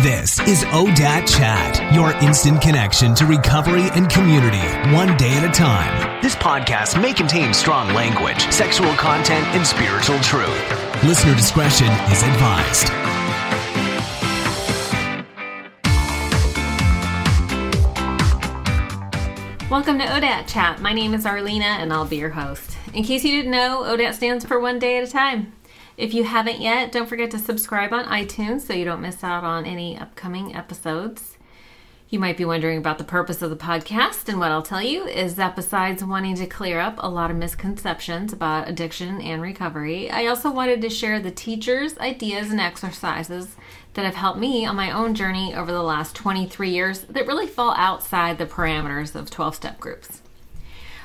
This is ODAT Chat, your instant connection to recovery and community, one day at a time. This podcast may contain strong language, sexual content, and spiritual truth. Listener discretion is advised. Welcome to ODAT Chat. My name is Arlina, and I'll be your host. In case you didn't know, ODAT stands for One Day at a Time. If you haven't yet, don't forget to subscribe on iTunes so you don't miss out on any upcoming episodes. You might be wondering about the purpose of the podcast, and what I'll tell you is that besides wanting to clear up a lot of misconceptions about addiction and recovery, I also wanted to share the teachers, ideas, and exercises that have helped me on my own journey over the last 23 years that really fall outside the parameters of 12-step groups.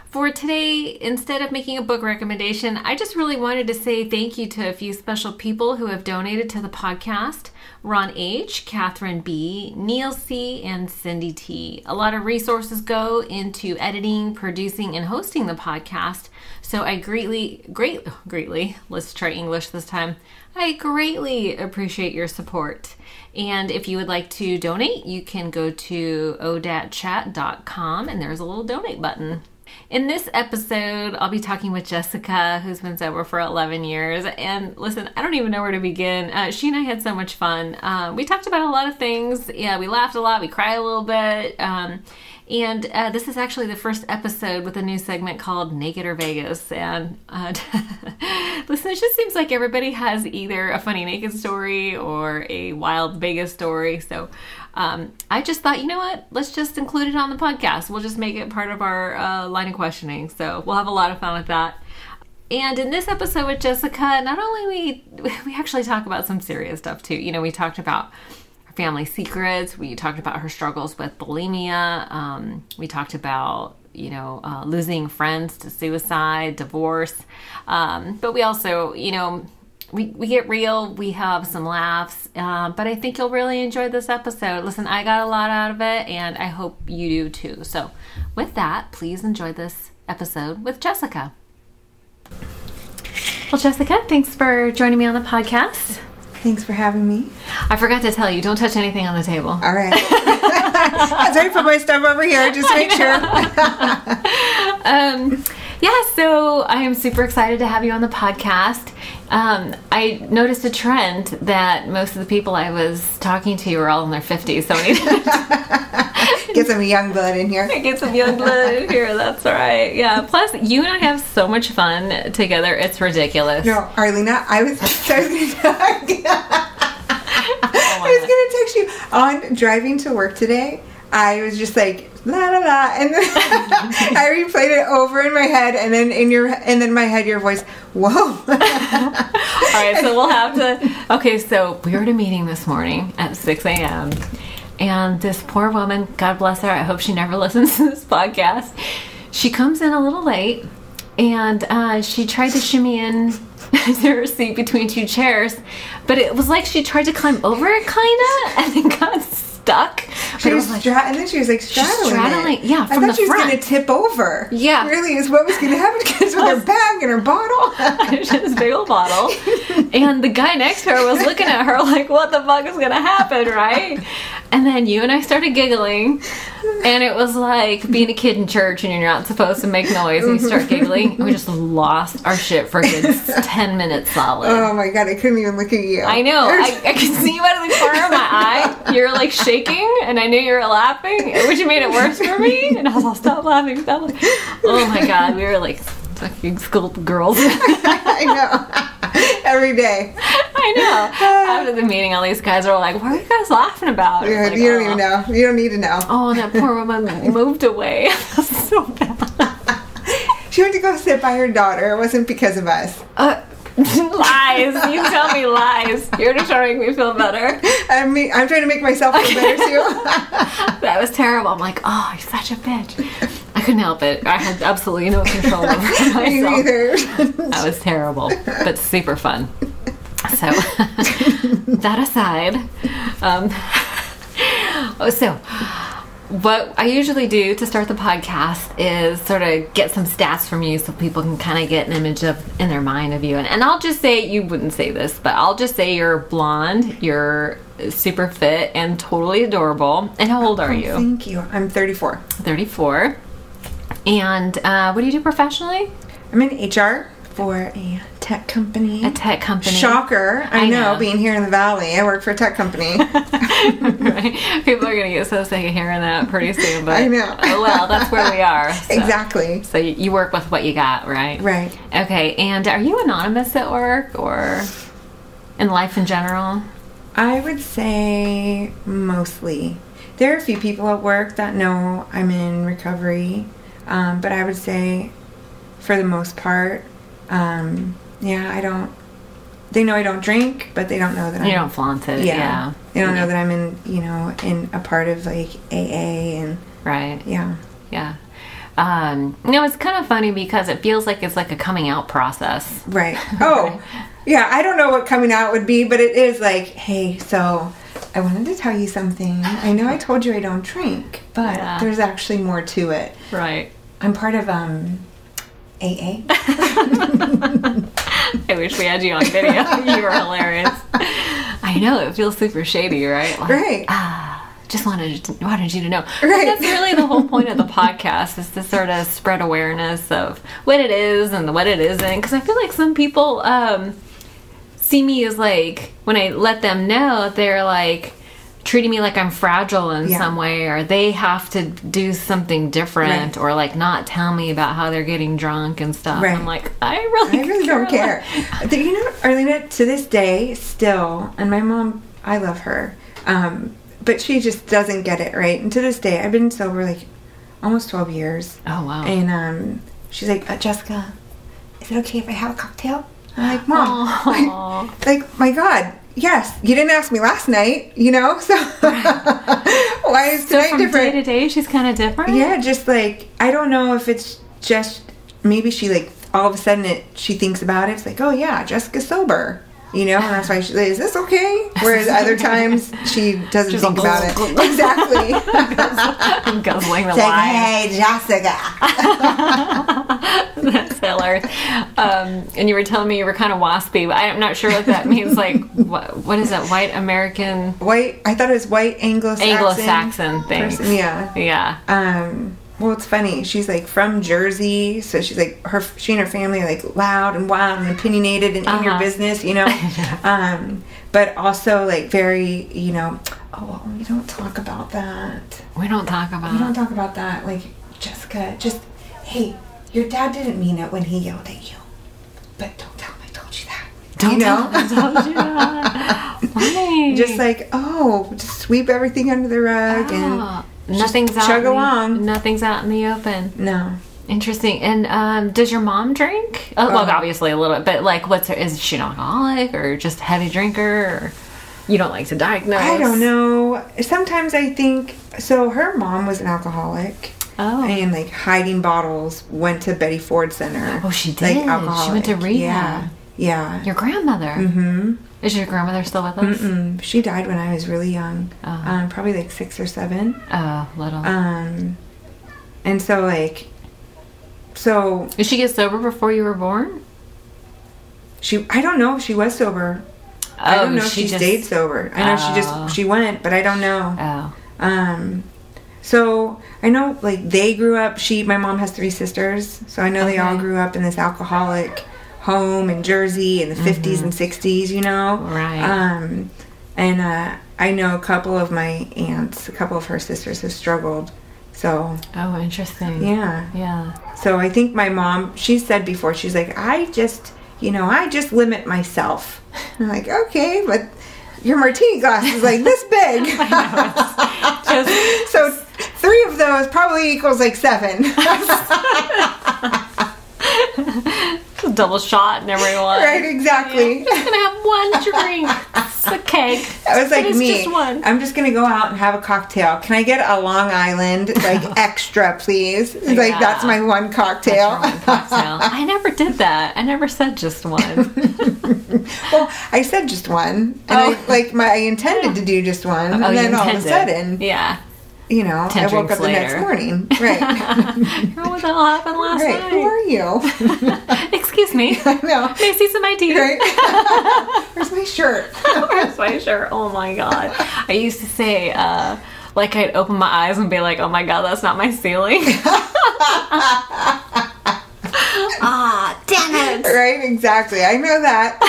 For today, instead of making a book recommendation, I just really wanted to say thank you to a few special people who have donated to the podcast. Ron H., Catherine B., Neil C., and Cindy T. A lot of resources go into editing, producing, and hosting the podcast, so I greatly, let's try English this time. I greatly appreciate your support. And if you would like to donate, you can go to odatchat.com, and there's a little donate button. In this episode, I'll be talking with Jessica, who's been sober for 11 years. And listen, I don't even know where to begin. She and I had so much fun. We talked about a lot of things. Yeah, we laughed a lot. We cried a little bit. And this is actually the first episode with a new segment called Naked or Vegas. And listen, it just seems like everybody has either a funny naked story or a wild Vegas story. So I just thought, you know what? Let's just include it on the podcast. We'll just make it part of our line of questioning. So we'll have a lot of fun with that. And in this episode with Jessica, not only we actually talk about some serious stuff too. You know, we talked about family secrets. We talked about her struggles with bulimia. We talked about, losing friends to suicide, divorce. But we also, we get real. We have some laughs. But I think you'll really enjoy this episode. Listen, I got a lot out of it, and I hope you do too. So with that, please enjoy this episode with Jessica. Well, Jessica, thanks for joining me on the podcast. Thanks for having me. I forgot to tell you, don't touch anything on the table. All right. I was ready to put my stuff over here, just to make sure. So I am super excited to have you on the podcast. I noticed a trend that most of the people I was talking to were all in their 50s. So I need to get some young blood in here. Get some young blood in here. That's right. Yeah. Plus, you and I have so much fun together. It's ridiculous. No, Arlina, I was going to text you on driving to work today. I was just like, la la la, and then I replayed it over in my head, and then in my head, your voice, whoa. All right, so we'll have to. Okay, so we were at a meeting this morning at 6 a.m. and this poor woman, God bless her, I hope she never listens to this podcast. She comes in a little late, and she tried to shimmy in to her seat between two chairs, but it was like she tried to climb over it, kinda, and then got stuck. She was and then she was like straddling it. Yeah, from I thought the she was front. Going to tip over. Yeah, really is what was going to happen because with her bag and her bottle, this big old bottle, and the guy next to her was looking at her like, "What the fuck is going to happen?" Right? And then you and I started giggling, and it was like being a kid in church and you're not supposed to make noise, and you start giggling. And we just lost our shit for a good 10 minutes solid. Oh my God, I couldn't even look at you. I know. I could see you out of the corner of my eye. You're like shaking, and I knew you were laughing, which made it worse for me. And I was all, stop laughing. Oh my God, we were like fucking school girls. I know. Every day. I know. After the meeting, all these guys are like, what are you guys laughing about? Yeah, like, you don't even know. You don't need to know. Oh, and that poor woman moved away. That's so bad. She went to go sit by her daughter. It wasn't because of us. Lies. You tell me lies. You're just trying to make me feel better. I'm trying to make myself feel better too. That was terrible. I'm like, oh, you're such a bitch. I couldn't help it. I had absolutely no control over myself. Me neither. That was terrible, but super fun. So, that aside, what I usually do to start the podcast is sort of get some stats from you so people can kind of get an image in their mind of you. And I'll just say, you wouldn't say this, but I'll just say you're blonde, you're super fit and totally adorable. And how old are you? Thank you. I'm 34. 34. And what do you do professionally? I'm in HR for a tech company. A tech company. Shocker. I know, being here in the Valley. I work for a tech company. Right. People are going to get so sick of hearing that pretty soon. But, I know. Oh, well, that's where we are. So. Exactly. So you work with what you got, right? Right. Okay. And are you anonymous at work or in life in general? I would say mostly. There are a few people at work that know I'm in recovery. But I would say for the most part, I don't. They know I don't drink, but they don't know that you don't flaunt it. Yeah. They don't know that I'm in, in a part of like AA and. Right. Yeah. Yeah. It's kind of funny because it feels like it's like a coming out process. Right. Oh, yeah. I don't know what coming out would be, but it is like, hey, so I wanted to tell you something. I know I told you I don't drink, but there's actually more to it. Right. I'm part of AA. I wish we had you on video. You were hilarious. I know, it feels super shady, right? Like, right. Just wanted you to know. Right. That's really the whole point of the podcast, is to sort of spread awareness of what it is and what it isn't. Because I feel like some people see me as like, when I let them know, they're like treating me like I'm fragile in some way, or they have to do something different, or like not tell me about how they're getting drunk and stuff. Right. I'm like, I really don't care. Arlina, to this day, still, and my mom, I love her, but she just doesn't get it, right? And to this day, I've been sober like almost 12 years. Oh, wow. And she's like, Jessica, is it okay if I have a cocktail? I'm like, Mom, like, my God. Yes, you didn't ask me last night, so why is tonight from different? Day to day, she's kind of different? Yeah, just like, I don't know if it's just, maybe she like, all of a sudden she thinks about it, it's like, oh yeah, Jessica's sober, and that's why she's like, is this okay? Whereas other times, she doesn't think about it. Exactly. Guzzling the it's like, wine. hey, Jessica. That's hilarious. And you were telling me you were kind of waspy. I'm not sure what that means. Like, what is that? White American? I thought it was white Anglo-Saxon things. Person. Yeah. Yeah. Well, it's funny. She's like from Jersey, so she's like she and her family are like loud and wild and opinionated and in your business, but also like very, oh, we don't talk about that. We don't talk about that. Like, Jessica, just, hey, your dad didn't mean it when he yelled at you, but don't tell him I told you that. Don't tell him I told you that. Why? Just like, just sweep everything under the rug and. Nothing's out. Chug along. Nothing's out in the open. No. Interesting. And does your mom drink? Well, obviously a little bit, but like, is she an alcoholic or just a heavy drinker? Or you don't like to diagnose? I don't know. Sometimes I think so. Her mom was an alcoholic. Oh. And like hiding bottles. Went to Betty Ford Center. Oh, she did. Like alcoholic. She went to rehab. Yeah. Your grandmother. Mm-hmm. Is your grandmother still with us? Mm-mm. She died when I was really young. Oh. Probably like 6 or 7. Oh, little. And so like, Did she get sober before you were born? I don't know if she was sober. I don't know if she stayed sober. I know she went, but I don't know. Oh. So I know like they grew up, my mom has 3 sisters, so I know they all grew up in this alcoholic home in Jersey in the 50s and 60s, Right. And I know a couple of my aunts, a couple of her sisters have struggled. So. Oh, interesting. Yeah. Yeah. So I think my mom, she said before, she's like, I just limit myself. I'm like, okay, but your martini glass is like this big. I know. So 3 of those probably equals like 7. Double shot and everyone. Right, exactly. Yeah. I'm just gonna have one drink. It's a keg. That was like me. Just one. I'm just gonna go out and have a cocktail. Can I get a Long Island extra, please? Like that's my one cocktail. That's your one cocktail. I never did that. I never said just one. Well, I said just one, and I intended to do just one, and then all of a sudden, yeah. you know, 10 I woke up drinks later. the next morning. Right. What the hell happened last Right. night? Who are you? Excuse me. I know. May I see some ID? Right. Where's my shirt? Where's my shirt? Oh my God. I used to say, like I'd open my eyes and be like, oh my God, that's not my ceiling. Ah, damn it. Right, exactly. I know that.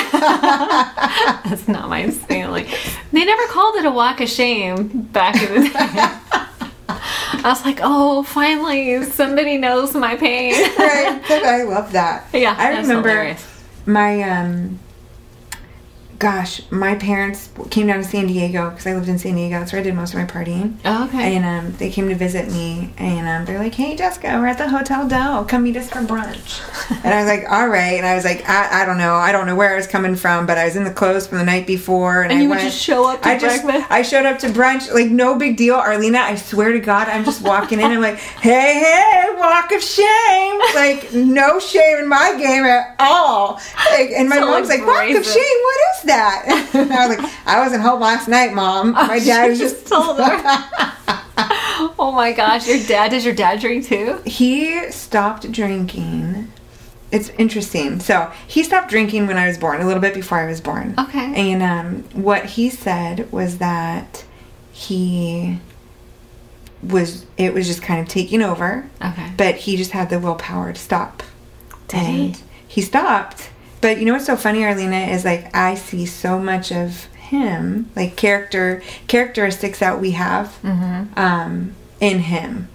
That's not my ceiling. They never called it a walk of shame back in the day. I was like, oh, finally, somebody knows my pain. Right. I love that. Yeah, I that's remember hilarious. my parents came down to San Diego because I lived in San Diego. That's where I did most of my partying. Oh, okay. And they came to visit me, and they're like, "Hey, Jessica, we're at the Hotel Del. Come meet us for brunch." And I was like, "All right." And I was like, "I don't know. I don't know where I was coming from, but I was in the clothes from the night before." And you I would just show up to breakfast? I showed up to brunch, like no big deal, Arlina. I swear to God, I'm just walking in. I'm like, "Hey, walk of shame!" Like no shame in my game at all. Like, and my So mom's like, "Walk of brazen. shame? What is that?" And I was like, "I wasn't home last night, Mom. My dad was just told her. Oh my gosh, does your dad drink too? He stopped drinking. It's interesting. So he stopped drinking when I was born, a little bit before I was born. Okay. And what he said was that it was just kind of taking over. Okay. But he just had the willpower to stop. Did he? He stopped. But you know what's so funny, Arlina, is like I see so much of him, like characteristics that we have in him,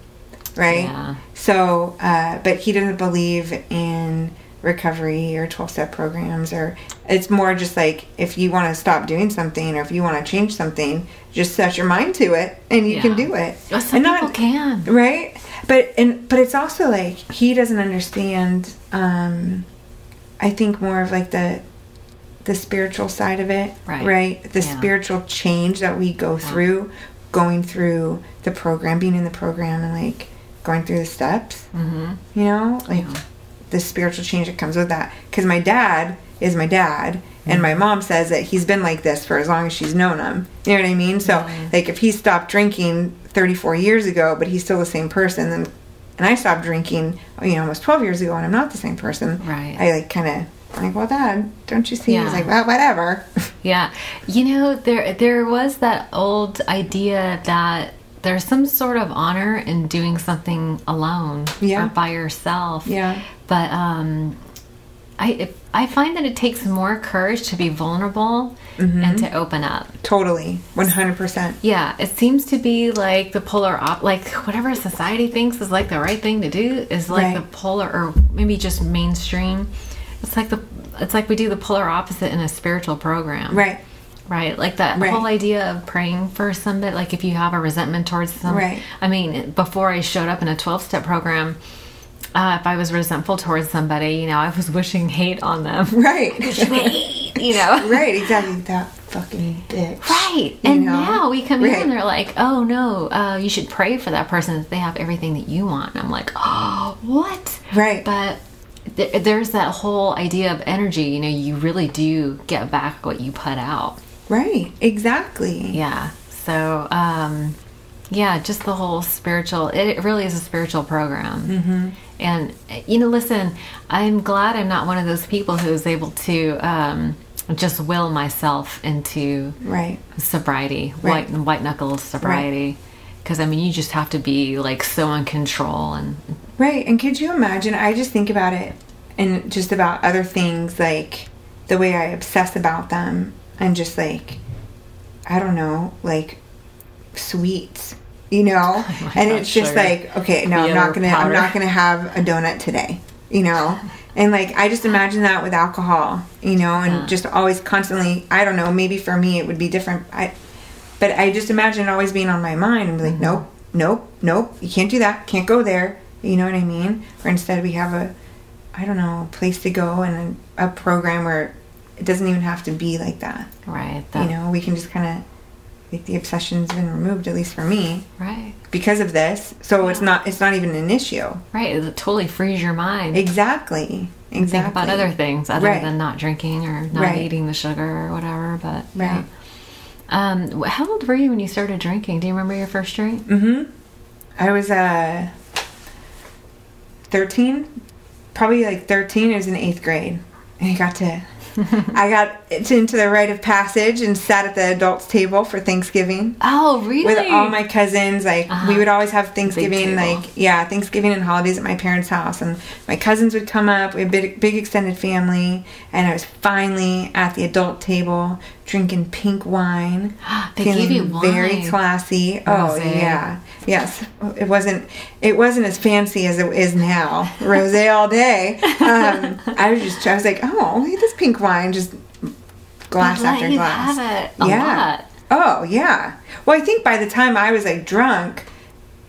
right? Yeah. So, but he doesn't believe in recovery or 12-step programs, or it's more just like if you want to stop doing something or if you want to change something, just set your mind to it and you can do it. Well, some people can, right? But it's also like he doesn't understand. I think more of like the spiritual side of it, right? The spiritual change that we go through, going through the program, being in the program, and like going through the steps. You know, like the spiritual change that comes with that. Because my dad is my dad, and my mom says that he's been like this for as long as she's known him. You know what I mean? So like if he stopped drinking 34 years ago, but he's still the same person, then. And I stopped drinking, almost 12 years ago, and I'm not the same person. Right. I like kind of like, well, Dad, don't you see? He's like, well, whatever. Yeah. There was that old idea that there's some sort of honor in doing something alone or by yourself. Yeah. But I find that it takes more courage to be vulnerable and to open up. Totally. 100%. Yeah. It seems to be like the polar like whatever society thinks is like the right thing to do is like the polar, or maybe just mainstream. It's like we do the polar opposite in a spiritual program. Right. Like that whole idea of praying for somebody, like if you have a resentment towards somebody. I mean, before I showed up in a 12-step program, if I was resentful towards somebody, I was wishing hate on them. Right. Hate, Right, exactly. That fucking bitch. Right. And now we come in and they're like, oh no, you should pray for that person that they have everything that you want. And I'm like, oh, what? Right. But there's that whole idea of energy. You really do get back what you put out. Right. Exactly. Yeah. So, just the whole spiritual, it really is a spiritual program. And, listen, I'm glad I'm not one of those people who's able to just will myself into sobriety, white knuckle sobriety. Because, you just have to be, like, so in control. Right. And could you imagine, I just think about it and just about other things, like the way I obsess about them and just, like, I don't know, like, sweets. And it's just like, okay, no, I'm not gonna have a donut today, and like I just imagine that with alcohol, and just always constantly, I don't know, maybe for me it would be different, but I just imagine it always being on my mind and be like, nope, you can't do that, can't go there, you know what I mean? Or instead we have a place to go and a program where it doesn't even have to be like that, right? We can just kind of. Like the obsession's been removed, at least for me, right? Because of this, so it's not even an issue, right? It totally frees your mind. Exactly. Think about other things other than not drinking or not eating the sugar or whatever. But How old were you when you started drinking? Do you remember your first drink? Mm-hmm. I was 13. Probably like 13. It was in 8th grade. And I got into the rite of passage and sat at the adults table for Thanksgiving. Oh, really? With all my cousins. Like, we would always have Thanksgiving, Thanksgiving and holidays at my parents' house. And my cousins would come up. We had a big extended family. And I was finally at the adult table drinking pink wine. They gave you wine. Very classy. Oh, yeah. Yes. It wasn't as fancy as it is now. Rosé all day. I was like, oh, look at this pink wine. Just glass after glass. Have it a lot. Oh, yeah. Well, I think by the time I was like drunk,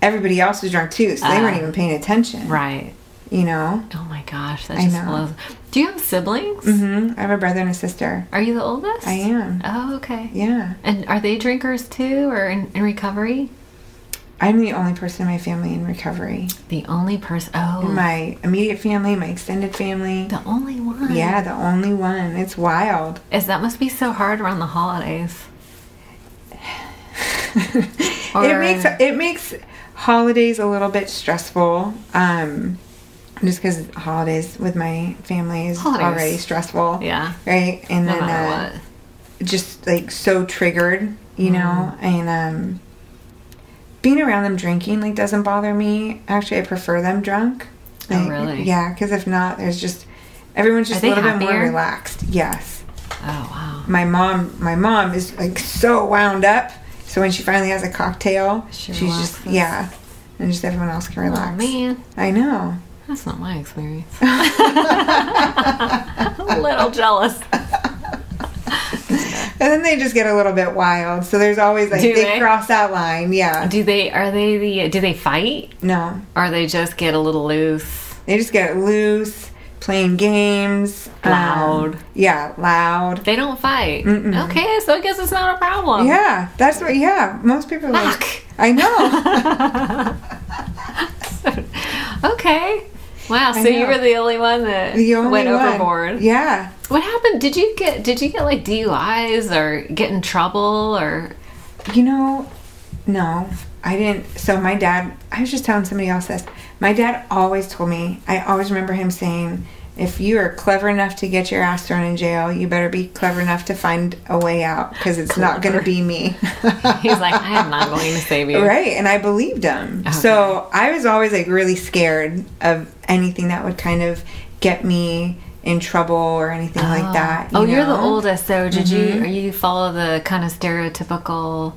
everybody else was drunk too, so they weren't even paying attention. Right. You know? Oh my gosh, that just blows. Do you have siblings? Mm-hmm. I have a brother and a sister. Are you the oldest? I am. Oh, okay. Yeah. And are they drinkers too, or in recovery? I'm the only person in my family in recovery. The only person? Oh. In my immediate family, my extended family. The only one? Yeah, the only one. It's wild. That must be so hard around the holidays. It makes holidays a little bit stressful. Just because holidays with my family is already stressful. Yeah. Right? And no then matter what. Just like so triggered, you know? And being around them drinking like doesn't bother me. Actually, I prefer them drunk. Oh, really? Yeah, because if not, everyone's just a little bit more relaxed. Yes. Oh, wow. My mom is like so wound up. So when she finally has a cocktail, she's just, and just everyone else can relax. Oh, man. I know. That's not my experience. A little jealous. And then they just get a little bit wild. So there's always like they cross that line. Yeah. Do they fight? No. Or they just get a little loose? They just get loose, playing games. Loud. Loud. They don't fight. Mm-mm. Okay, so I guess it's not a problem. Yeah, that's what. Yeah, most people. Like, I know. Okay. Wow. So you were the only one that went overboard. Yeah. What happened? Did you get like DUIs or get in trouble or? No, I didn't. So my dad. I was just telling somebody else this. My dad always told me. I always remember him saying, if you are clever enough to get your ass thrown in jail, you better be clever enough to find a way out, because it's not going to be me. He's like, I am not going to save you. Right, and I believed him. Okay. So I was always like really scared of anything that would kind of get me in trouble or anything like that. You're the oldest, so did you follow the kind of stereotypical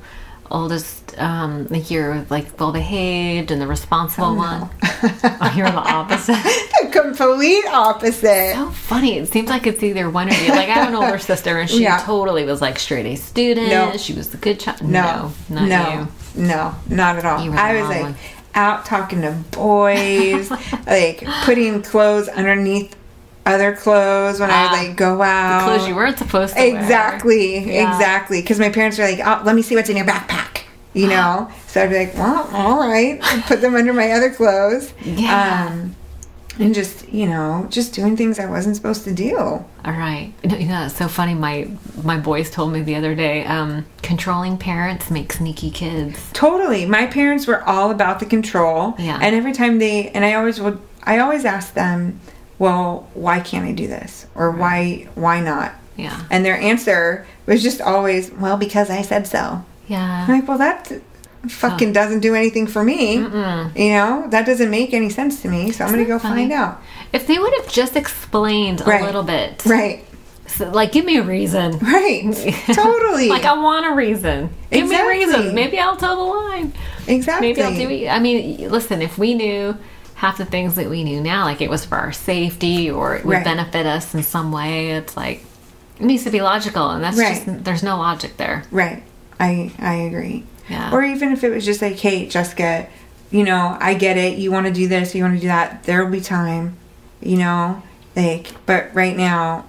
oldest, like you're like well behaved and the responsible one? Oh, you're the opposite. The complete opposite. So funny. It seems like it's either one or the other. Like I have an older sister and she totally was like straight A student. No. She was the good child. No, not you. No, not at all. I was like out talking to boys, like putting clothes underneath other clothes when I would like go out. The clothes you weren't supposed to wear. Yeah. Exactly. Because my parents were like, oh, let me see what's in your backpack. You know? So I'd be like, well, all right. I'd put them under my other clothes. Yeah. And just, just doing things I wasn't supposed to do. All right. It's so funny. My boys told me the other day, controlling parents make sneaky kids. Totally. My parents were all about the control. Yeah. And every time I always asked them, well, why can't I do this? Or why not? Yeah. And their answer was just always, well, because I said so. Yeah. I'm like, well, that fucking doesn't do anything for me. Mm-mm. That doesn't make any sense to me, so I'm going to go find out. If they would have just explained a little bit. Right. So, like, give me a reason. Right. Totally. Like, I want a reason. Give me a reason. Maybe I'll toe the line. Exactly. Maybe I'll do it. I mean, listen, if we knew half the things that we knew now, like it was for our safety or it would benefit us in some way, it's like, it needs to be logical, and that's just, there's no logic there. Right. I agree. Yeah. Or even if it was just like, hey, Jessica, I get it. You want to do this, you want to do that. There will be time, but right now,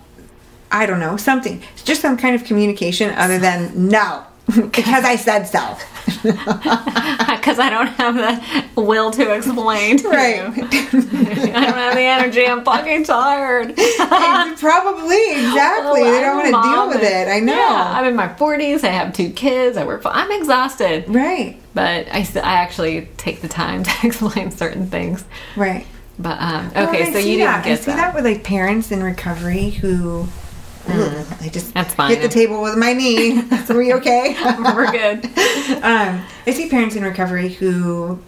I don't know, something. It's just some kind of communication other than no. Because I said so. Because I don't have the will to explain to Right. you. I don't have the energy. I'm fucking tired. Probably, exactly. Well, they don't want to deal mom with it. I know. Yeah, I'm in my 40s. I have 2 kids. I work. I'm exhausted. Right. But I actually take the time to explain certain things. Right. But Well, okay, I so see you didn't that. get I see that with like parents in recovery who. I just That's fine. hit the table with my knee. Are we okay? We're good. I see parents in recovery who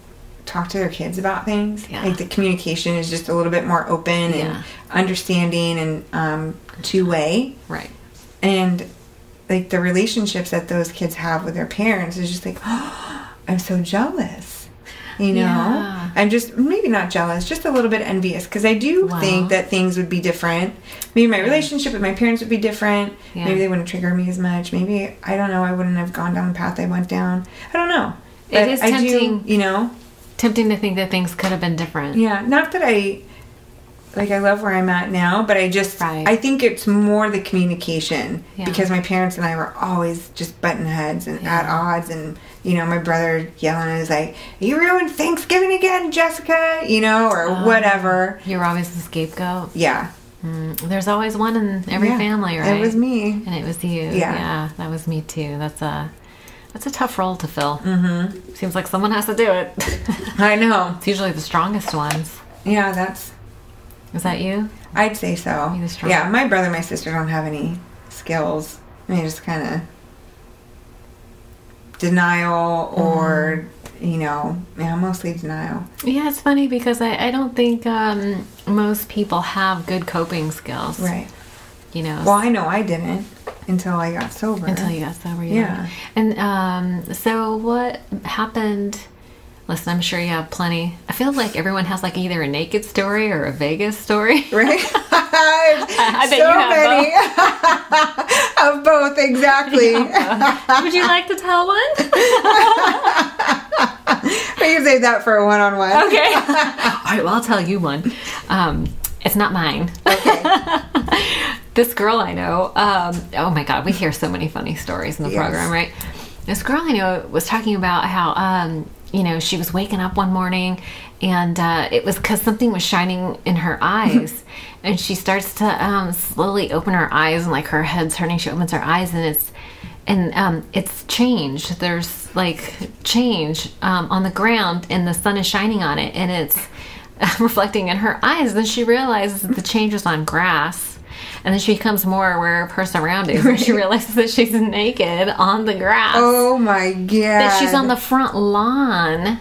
talk to their kids about things. Yeah. Like the communication is just a little bit more open and understanding and two-way. Right. And like the relationships that those kids have with their parents is just like, oh, I'm so jealous. You know, Yeah. I'm just maybe not jealous, just a little bit envious because I do think that things would be different. Maybe my relationship with my parents would be different. Yeah. Maybe they wouldn't trigger me as much. Maybe, I don't know, I wouldn't have gone down the path I went down. I don't know. It is tempting. You know? Tempting to think that things could have been different. Yeah, not that I love where I'm at now, but I just, I think it's more the communication because my parents and I were always just butting heads and at odds and, you know, my brother yelling at us like, you ruined Thanksgiving again, Jessica, you know, or whatever. You're always the scapegoat. Yeah. There's always one in every family, right? It was me. And it was you. Yeah, that was me too. That's a tough role to fill. Mm-hmm. Seems like someone has to do it. I know. It's usually the strongest ones. Yeah, Is that you? I'd say so. You're the strong. Yeah, my brother and my sister don't have any skills. They just kind of denial or, you know, mostly denial. Yeah, it's funny because I don't think most people have good coping skills. Right. You know. Well, I know I didn't until I got sober. Until you got sober, yeah. And so what happened? Listen, I'm sure you have plenty. I feel like everyone has like either a naked story or a Vegas story. Right? I bet so you have many of both, exactly. Would you like to tell one? We can save that for a one-on-one. Okay. All right, well, I'll tell you one. It's not mine. Okay. This girl I know, oh my God, we hear so many funny stories in the program, right? This girl I know was talking about how, you know, she was waking up one morning and it was because something was shining in her eyes. And she starts to slowly open her eyes and like her head's turning. She opens her eyes and it's changed. There's like change on the ground and the sun is shining on it and it's reflecting in her eyes. Then she realizes that the change was on grass. And then she becomes more aware of her surroundings. And she realizes that she's naked on the grass. Oh my God. That she's on the front lawn.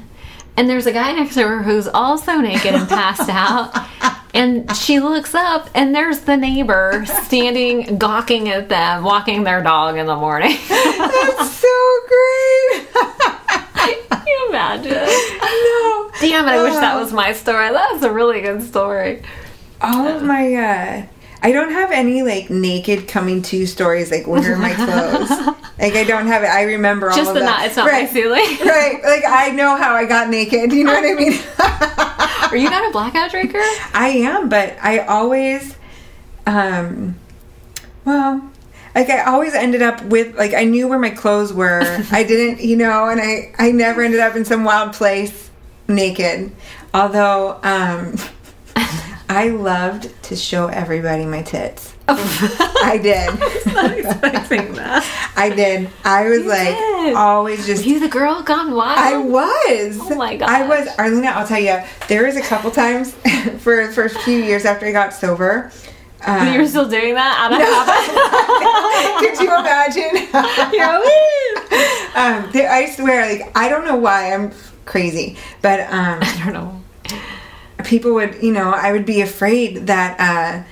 And there's a guy next to her who's also naked and passed out. And she looks up and there's the neighbor standing, gawking at them, walking their dog in the morning. That's so great. Can you imagine? No. Damn it, I wish that was my story. That's a really good story. Oh my I don't have any like naked coming to stories like where are my clothes. Like I don't have it. I remember all Just of the that. knot. It's not my ceiling. Right. Like I know how I got naked. You know what I mean? Are you not a blackout drinker? I am, but I always, well, like I always ended up with like I knew where my clothes were. I didn't, you know, and I never ended up in some wild place naked. Although, I loved to show everybody my tits. I did. I was not expecting that. I did. I was always just... Were you the girl gone wild? I was. Oh my God. I was. Arlina, I'll tell you, there was a couple times for the first few years after I got sober. You were still doing that out of habit? Could you imagine? I swear, like, I don't know why I'm crazy, but... I don't know. People would, you know, I would be afraid that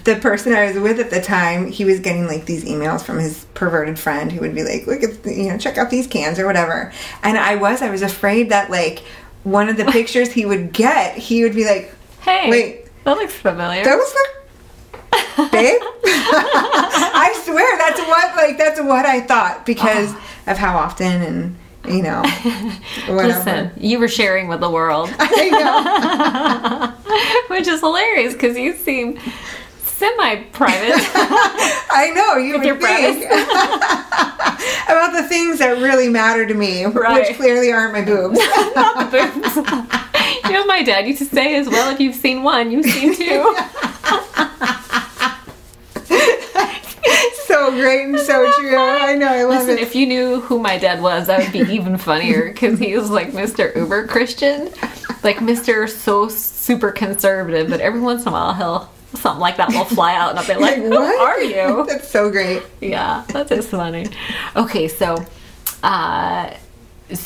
the person I was with at the time, he was getting like these emails from his perverted friend who would be like, look at, you know, check out these cans or whatever. And I was afraid that like one of the pictures he would get, he would be like, hey, wait, that looks familiar. Those look, babe. I swear that's what I thought because of how often and, you know, whatever. Listen, you were sharing with the world. I know. Which is hilarious because you seem semi-private. I know, you would your think. About the things that really matter to me, Right. which clearly aren't my boobs. Not the boobs. You know, my dad used to say as well, if you've seen one, you've seen two. So great and so true. I know, I love Listen, it. if you knew who my dad was, that would be even funnier, because he was like Mr. Uber Christian, like Mr. so super conservative, but every once in a while something like that will fly out and I'll be like, who what? are you? That's so great. Yeah, that is funny. Okay, so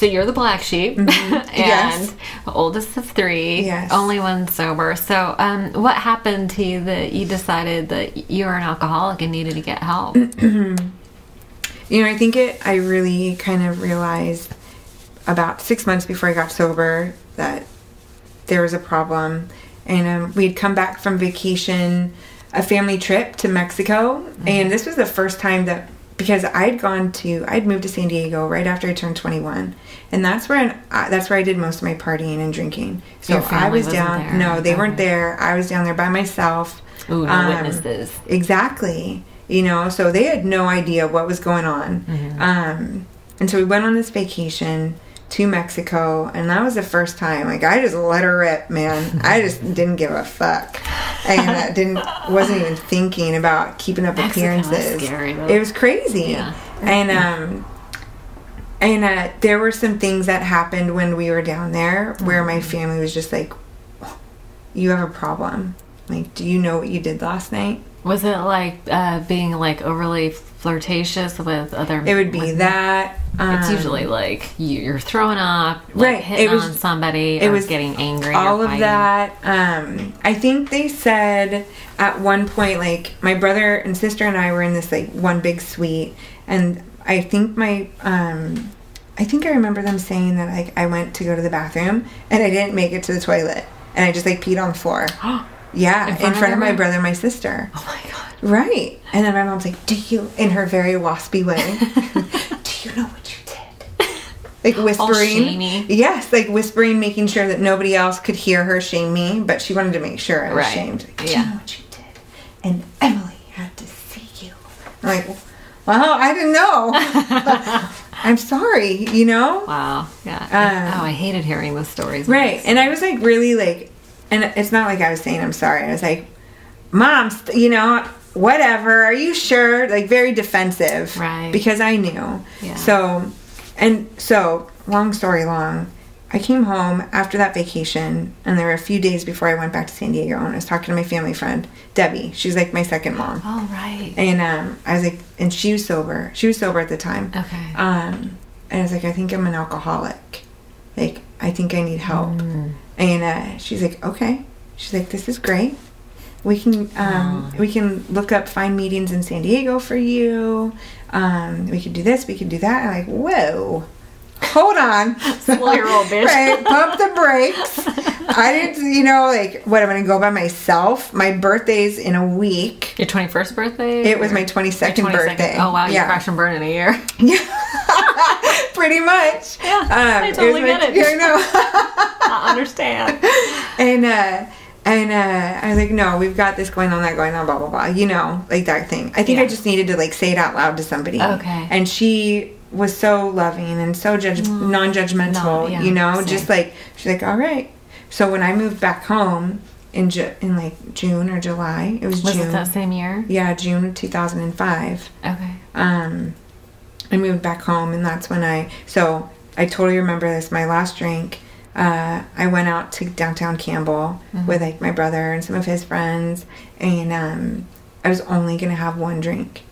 you're the black sheep, and Yes. oldest of three, Yes. only one sober. So what happened to you that you decided that you were an alcoholic and needed to get help? You know, I really kind of realized about 6 months before I got sober that there was a problem. And we'd come back from vacation, a family trip to Mexico. And this was the first time that, because I'd moved to San Diego right after I turned 21. And that's where I did most of my partying and drinking. So Your family I was wasn't down. there. No, they weren't Okay. there. I was down there by myself. Ooh, no witnesses. Exactly. You know, so they had no idea what was going on. And so we went on this vacation to Mexico, and that was the first time. Like, I just let her rip, man. I just didn't give a fuck, and wasn't even thinking about keeping up appearances. Mexico was scary, though. It was crazy. Yeah. And there were some things that happened when we were down there where my family was just like, "You have a problem. Like, do you know what you did last night?" Was it like being like overly flirtatious with other? It would be women? that. It's usually like you're throwing up, like Right. hitting It was- on somebody, it or was getting angry, all or of fighting. that. I think they said at one point, like, my brother and sister and I were in this like one big suite, and I think I remember them saying that, like, I went to go to the bathroom and I didn't make it to the toilet, and I just like peed on the floor. Yeah, in front of my brother and my sister. Oh my god! Right. And then my mom's like, "Do you," in her very waspy way, "do you know what you did?" Like whispering. shamey. Yes, like whispering, making sure that nobody else could hear her shame me, but she wanted to make sure I was Right. shamed. Like, "Do Yeah. you know what you did? And Emily had to see you." I'm like, "Well, I didn't know." I'm sorry, you know? Wow. Yeah. I hated hearing those stories. Right. And I was like, really like, and it's not like I was saying I'm sorry. I was like, "Mom, you know, whatever. Are you sure?" Like, very defensive. Right. Because I knew. Yeah. So, long story long, I came home after that vacation, and there were a few days before I went back to San Diego, and I was talking to my family friend, Debbie. She's like my second mom. Oh right. And I was like, and she was sober. She was sober at the time. Okay. And I was like, "I think I'm an alcoholic. Like, I think I need help." And she's like, "Okay." She's like, "This is great. We can find meetings in San Diego for you. We could do this, we could do that." And I'm like, "Whoa, hold on, Slow your roll, bitch." Right, pump the brakes." I didn't, you know, like, what, I'm gonna go by myself? My birthday's in a week. Your 21st birthday? It was my 22nd birthday. Oh wow, you Yeah. crash and burn in a year. Pretty much. Yeah, I totally get it. Yeah, I know. I understand. And I was like, "No, we've got this going on, that going on, blah, blah, blah." You know, like that thing. I think Yeah. I just needed to, like, say it out loud to somebody. Okay. And she was so loving and so non-judgmental, No, yeah, you know? same. Just like, she's like, "All right." So when I moved back home in like June or July, it was Was June. it that same year? Yeah, June of 2005. Okay. I moved back home, and that's when I totally remember this. My last drink, I went out to downtown Campbell with, like, my brother and some of his friends, and I was only going to have one drink.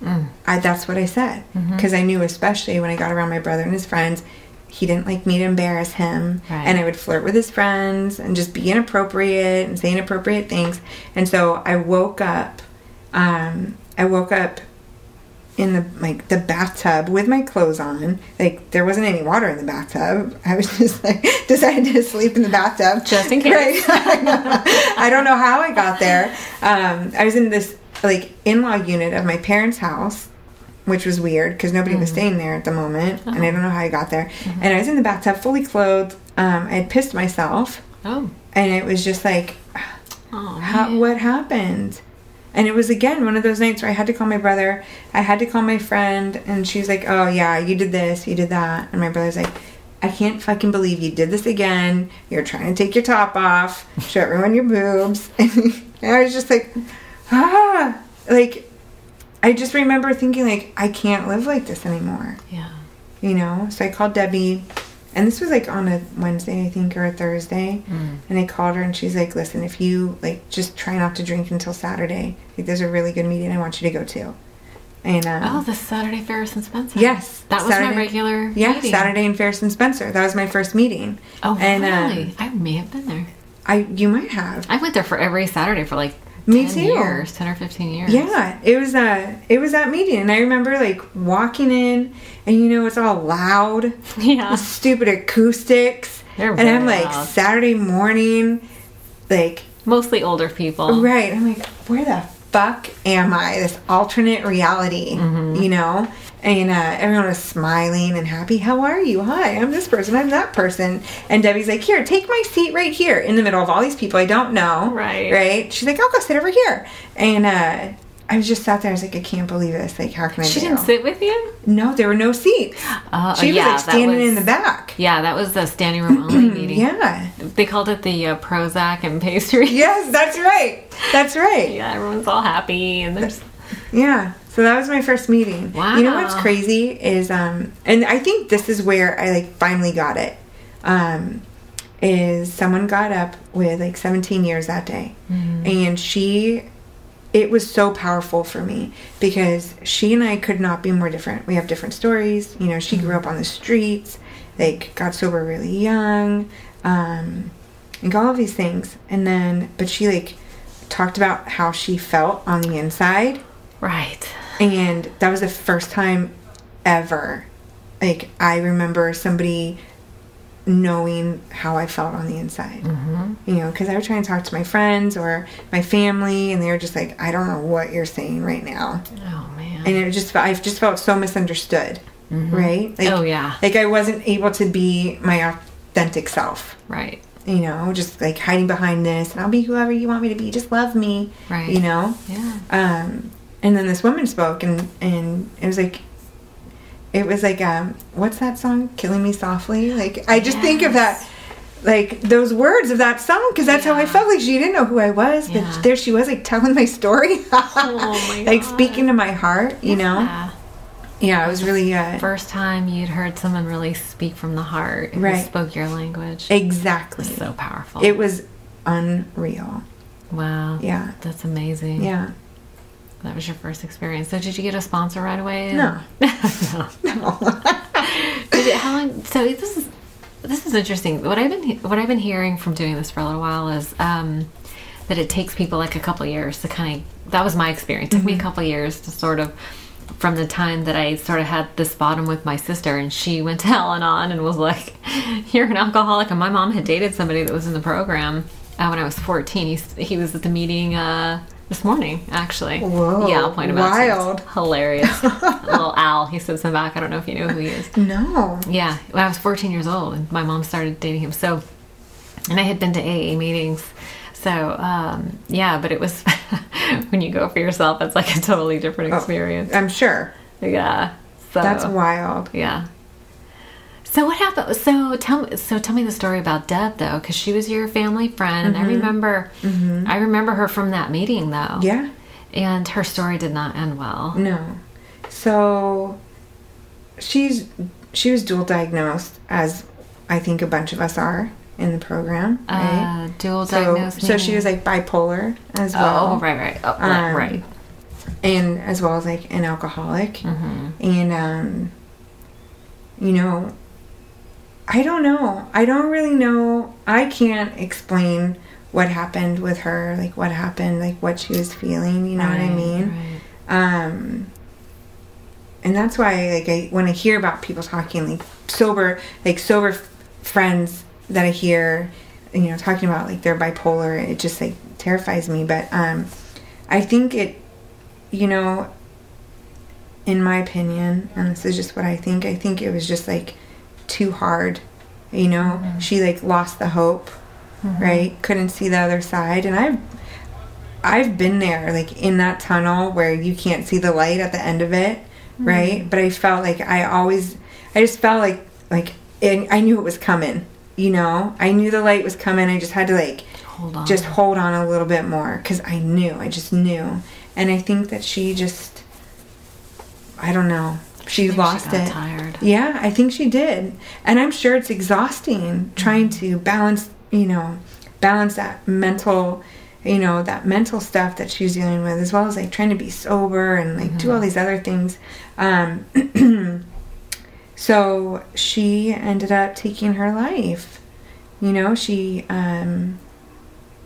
That's what I said, because I knew, especially when I got around my brother and his friends, he didn't like me to embarrass him, Right. and I would flirt with his friends and just be inappropriate and say inappropriate things. And so I woke up in the bathtub with my clothes on. Like, there wasn't any water in the bathtub. I was just like, decided to sleep in the bathtub. Just in case. Right. I don't know how I got there. I was in this, like, in-law unit of my parents' house, which was weird because nobody was staying there at the moment. And I don't know how I got there. And I was in the bathtub fully clothed. I had pissed myself. Oh. And it was just like, Oh. what happened? And it was, again, one of those nights where I had to call my brother, I had to call my friend, and she's like, oh, yeah, you did this, you did that. And my brother's like, I can't fucking believe you did this again. You're trying to take your top off, show everyone your boobs. And I was just like, like, I just remember thinking, like, I can't live like this anymore. Yeah. You know? So I called Debbie, and this was, like, on a Wednesday, I think, or a Thursday. And I called her, and she's like, listen, if you, like, just try not to drink until Saturday. Like, there's a really good meeting I want you to go to. And the Saturday Ferris and Spencer. Yes. That was my regular meeting. Saturday in Ferris and Spencer. That was my first meeting. Oh, and, really? I may have been there. You might have. I went there for every Saturday for, like, Me 10 too. years, 10 or 15 years. Yeah, it was that meeting, and I remember, like, walking in, and, you know, it's all loud. Yeah. Stupid acoustics. They're and I'm very like, loud. Saturday morning, like... Mostly older people. Right. I'm like, where the fuck am I? This alternate reality, you know? And everyone was smiling and happy. How are you? Hi, I'm this person. I'm that person. And Debbie's like, here, take my seat right here in the middle of all these people I don't know. Right. Right? She's like, I'll go sit over here. And I was just sat there. I was like, I can't believe this. Like, how can I She didn't sit with you? No, there were no seats. She was like standing in the back. Yeah, that was the standing room only meeting. Yeah. They called it the Prozac and pastry. Yes, that's right. That's right. Yeah, everyone's all happy and there's... Yeah. So that was my first meeting. Wow. You know what's crazy is, and I think this is where I, like, finally got it, is someone got up with, like, 17 years that day. And it was so powerful for me because she and I could not be more different. We have different stories. You know, she grew up on the streets, like, got sober really young, and got all these things. And then, but she, like, talked about how she felt on the inside. Right. And that was the first time ever, like, I remember somebody knowing how I felt on the inside. You know, because I would try and talk to my friends or my family, and they were just like, I don't know what you're saying right now. Oh, man. And I just felt so misunderstood, right? Like, oh, yeah. Like, I wasn't able to be my authentic self. Right. You know, just, like, hiding behind this, and I'll be whoever you want me to be. Just love me. Right. You know? Yeah. And then this woman spoke, and it was like, what's that song? Killing Me Softly? Like, I just think of that, like, those words of that song, because that's how I felt. Like, she didn't know who I was, but there she was, like, telling my story. Oh, my Like, God. speaking to my heart, you know? Yeah, it was really... First time you'd heard someone really speak from the heart. Who Right. spoke your language. Exactly. It was so powerful. It was unreal. Wow. Yeah. That's amazing. Yeah. That was your first experience. So did you get a sponsor right away? No. No. No. How long? So this is interesting. What I've been hearing from doing this for a little while is that it takes people like a couple years to kind of. That was my experience. It took me a couple years to sort of, from the time that I sort of had this bottom with my sister, and she went to Al-Anon and was like, "You're an alcoholic." And my mom had dated somebody that was in the program when I was 14. He was at the meeting. This morning, actually. Whoa. Yeah, I'll point him out. Wild. It's hilarious. Little Al. He sits in the back. I don't know if you know who he is. No. Yeah. When I was 14 years old, and my mom started dating him. So, and I had been to AA meetings. So, yeah, but it was, when you go for yourself, it's like a totally different experience. I'm sure. Yeah. So, That's wild. Yeah. So what happened? So tell me the story about Deb, though, because she was your family friend, and I remember her from that meeting, though. Yeah. And her story did not end well. No. So she was dual diagnosed, as I think a bunch of us are in the program, right? Dual diagnosed. So she was like bipolar as well. Oh, right. Oh, right. And as well as like an alcoholic. And you know, I don't know. I don't really know. I can't explain what happened with her, like what happened, like what she was feeling, you know what I mean? Right. And that's why, like, when I hear about people talking, like sober friends that I hear, you know, talking about like their bipolar, it just like terrifies me. But I think it, you know, in my opinion, and this is just what I think it was just like too hard, you know. She like lost the hope, right? Couldn't see the other side. And I've been there, like, in that tunnel where you can't see the light at the end of it, right? But I felt like I just felt like I knew it was coming, you know? I knew the light was coming. I just had to, like, hold on a little bit more, because I just knew. And I think that she just, I don't know, she lost it. Tired. Yeah, I think she did. And I'm sure it's exhausting trying to balance that mental, that mental stuff that she's dealing with, as well as, like, trying to be sober and, like, do all these other things. So she ended up taking her life. She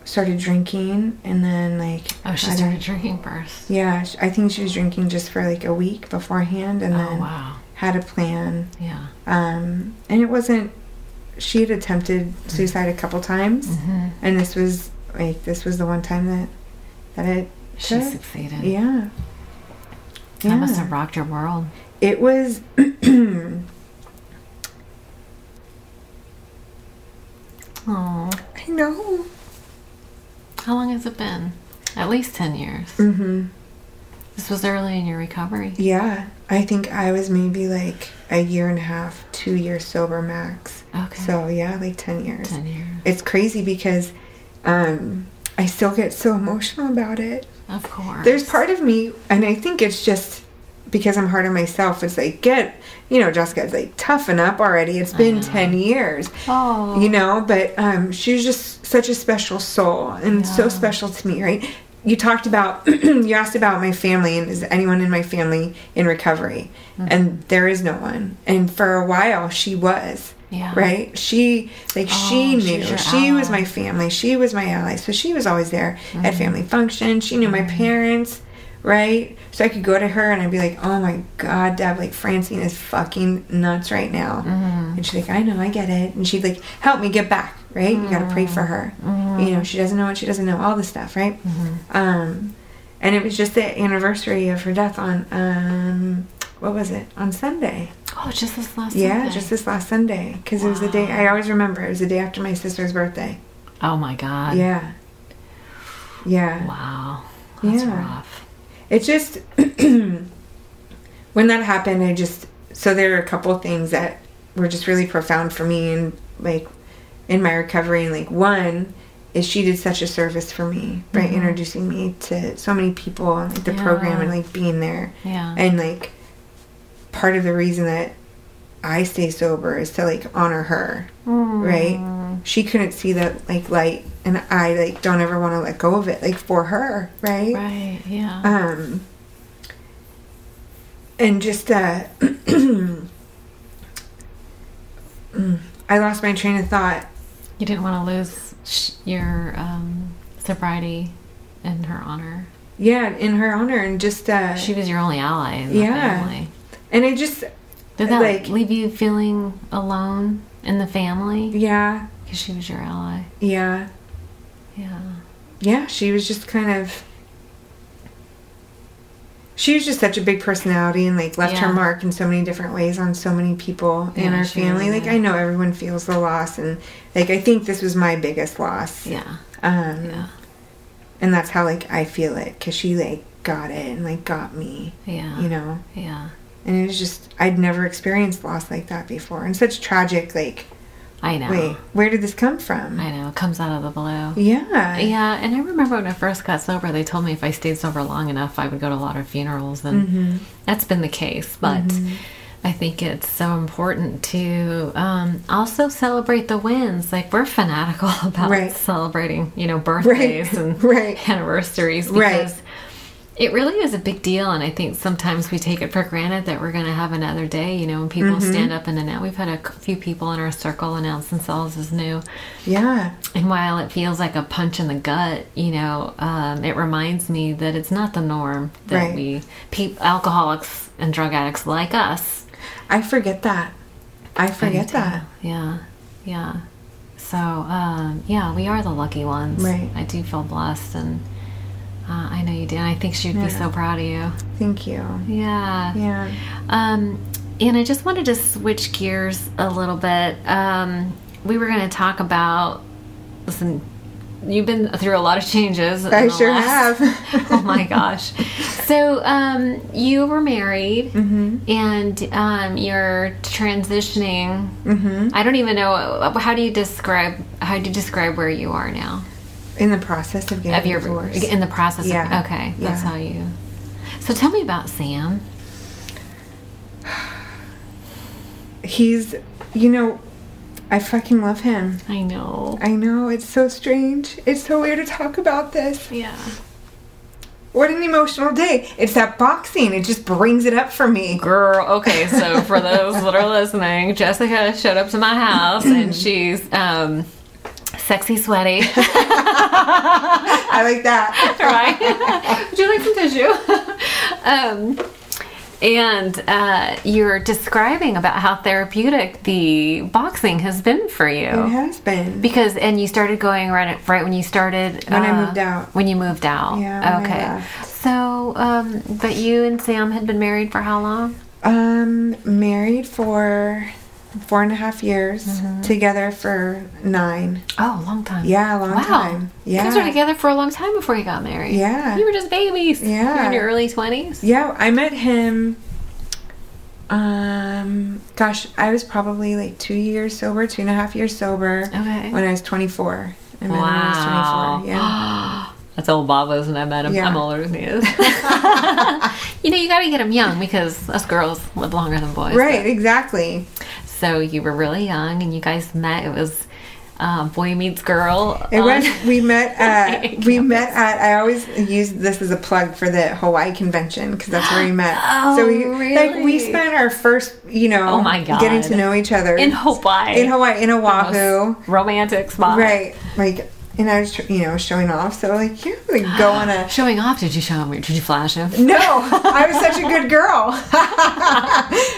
started drinking, and then, like... Oh, she started drinking first. Yeah, I think she was drinking just for, like, a week beforehand, and then had a plan. Yeah. And it wasn't... She had attempted suicide a couple times, and this was the one time that it... She succeeded. Yeah. That must have rocked your world. It was... Oh, I know. How long has it been? At least 10 years. Mm-hmm. This was early in your recovery. Yeah. I think I was maybe, like, 1.5 years, 2 years sober max. Okay. So, yeah, like 10 years. 10 years. It's crazy because I still get so emotional about it. Of course. There's part of me, and I think it's just because I'm hard on myself, it's like, Jessica's like, toughen up already. It's been 10 years. Oh. But she's just such a special soul, and so special to me, right? You talked about, you asked about my family, and is anyone in my family in recovery? And there is no one. And for a while, she was. Yeah. Right? She knew. She was my family. She was my ally. So she was always there at family functions. She knew my parents. Right? So I could go to her and I'd be like, oh my God, Deb, like, Francine is fucking nuts right now. And she's like, I know, I get it. And she'd, like, help me get back, right? You gotta pray for her. She doesn't know what she doesn't know, all this stuff, right? And it was just the anniversary of her death on, what was it? On Sunday. Oh, just this last Sunday? Yeah, just this last Sunday. Because it was the day, I always remember, it was the day after my sister's birthday. Oh my God. Yeah. Yeah. Wow. That's rough. It's just, when that happened, so there are a couple things that were just really profound for me, and, like, in my recovery. And, like, one is she did such a service for me, right? Introducing me to so many people and, like, the program, and, like, being there. Yeah. And, like, part of the reason that I stay sober is to, like, honor her, right? She couldn't see that, like, light, and I, like, don't ever want to let go of it, like, for her, right? Right, yeah. And just, I lost my train of thought. You didn't want to lose your sobriety in her honor. Yeah, in her honor, and just... she was your only ally in the family. And I just... Did that, like, leave you feeling alone in the family? Yeah. Because she was your ally. Yeah. Yeah. Yeah, she was just kind of... She was just such a big personality, and, like, left her mark in so many different ways on so many people in our family. Really, like, I know everyone feels the loss, and, like, I think this was my biggest loss. Yeah. And that's how, like, I feel it, because she, like, got it and, like, got me. Yeah. Yeah. And it was just, I'd never experienced loss like that before. And such tragic, like... I know. Wait, where did this come from? I know. It comes out of the blue. Yeah. Yeah, and I remember when I first got sober, they told me if I stayed sober long enough, I would go to a lot of funerals, and that's been the case. But I think it's so important to also celebrate the wins. Like, we're fanatical about celebrating, birthdays and anniversaries, because it really is a big deal. And I think sometimes we take it for granted that we're going to have another day, when people stand up and announce. We've had a few people in our circle announce themselves as new. Yeah. And while it feels like a punch in the gut, it reminds me that it's not the norm that alcoholics and drug addicts like us. I forget that. Yeah. Yeah. So, we are the lucky ones. Right. I do feel blessed, and I know you do. And I think she would be so proud of you. Thank you. Yeah. Yeah. And I just wanted to switch gears a little bit. We were going to talk about, listen, you've been through a lot of changes. I sure have. Oh my gosh. So, you were married, and you're transitioning. I don't even know, how do you describe where you are now? In the process of getting divorced. In the process of, okay, that's how you. So tell me about Sam. He's, I fucking love him. I know. It's so strange. It's so weird to talk about this. Yeah. What an emotional day. It's that boxing. It just brings it up for me. Girl, okay, so for those that are listening, Jessica showed up to my house and she's sexy sweaty. I like that. Right? Would you like some tissue? And you're describing about how therapeutic the boxing has been for you. It has been. And you started going right when you started... When I moved out. When you moved out. Yeah, when I okay. left. So, but you and Sam had been married for how long? Married for 4.5 years. Together for 9. Oh, a long time. Yeah, a long time. Yeah. You guys were together for a long time before you got married. Yeah. You were just babies. Yeah. You were in your early 20s? Yeah, I met him, I was probably like 2.5 years sober. Okay. When I was 24. I met him when I was 24. Yeah. That's old Bob was when I met him. Yeah. I'm older than he is. You got to get him young because us girls live longer than boys. Right, exactly. So you were really young and you guys met. It was boy meets girl. We met at, I always use this as a plug for the Hawaii convention because that's where we met. Oh, so really? We spent our first, oh my God, getting to know each other. In Hawaii, in Oahu. Romantic spot. Right. And I was, showing off. So, you're going to go on a... Showing off? Did you show him? Did you flash him? No. I was such a good girl.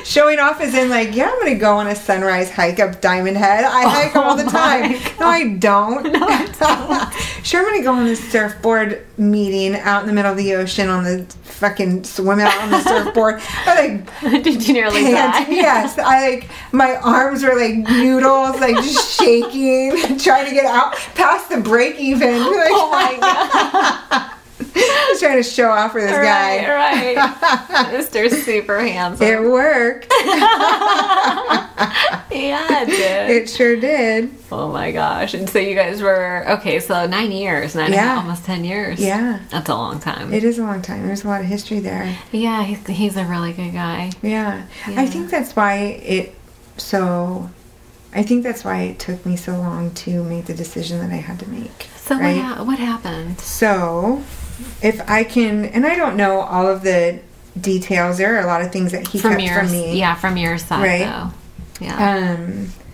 Showing off is in, I'm going to go on a sunrise hike up Diamond Head. I hike all the time. God. No, I don't. No, I don't. Sure, I'm going to go on this surfboard meeting out in the middle of the ocean on the fucking swim out on the surfboard. Did you nearly die? Yes. My arms were like noodles, just shaking, trying to get out past the break even. Oh my God. I was trying to show off for this guy. Right. Mr. Super Handsome. It worked. Yeah, it did. It sure did. Oh my gosh. And so you guys were, so 9 years, almost 10 years. Yeah. That's a long time. It is a long time. There's a lot of history there. Yeah, he's a really good guy. Yeah. I think that's why it took me so long to make the decision that I had to make. So right? what happened? So, if I can, and I don't know all of the details, there are a lot of things that he kept from me. Yeah, from your side, right? though. Yeah.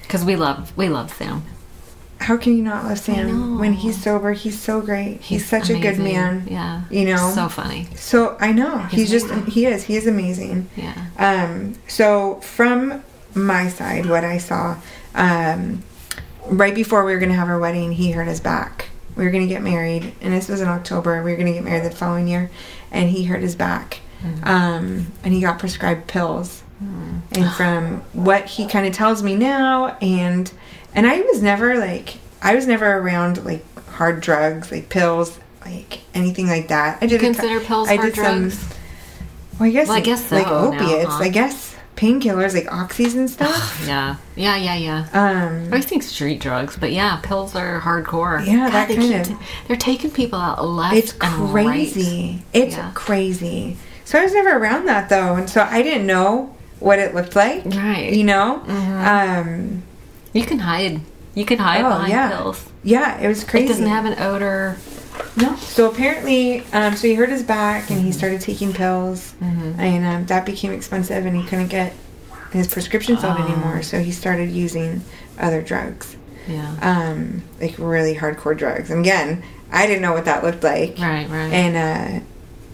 Because we love Sam. How can you not love Sam? When he's sober, he's so great. He's such amazing. A good man. Yeah. So funny. So, I know. He is amazing. Yeah. So, from my side, what I saw, right before we were going to have our wedding, he hurt his back. We were going to get married, and this was in October. We were going to get married the following year, and he hurt his back. And he got prescribed pills. And from what he kind of tells me now, and I was never around hard drugs, pills, anything like that. I did consider pills hard drugs. Well, I guess so. opiates. Now, huh? I guess painkillers like oxys and stuff. Yeah. I always think street drugs, but yeah, pills are hardcore. Yeah, God, they're taking people out left. It's crazy. Right. It's crazy. So I was never around that though, and so I didn't know what it looked like. Right. You know. You can hide. You can hide behind pills. Yeah, it was crazy. It doesn't have an odor. No. So apparently, so he hurt his back and he started taking pills, and that became expensive, and he couldn't get his prescription filled anymore. So he started using other drugs. Yeah. Really hardcore drugs. And again, I didn't know what that looked like. Right.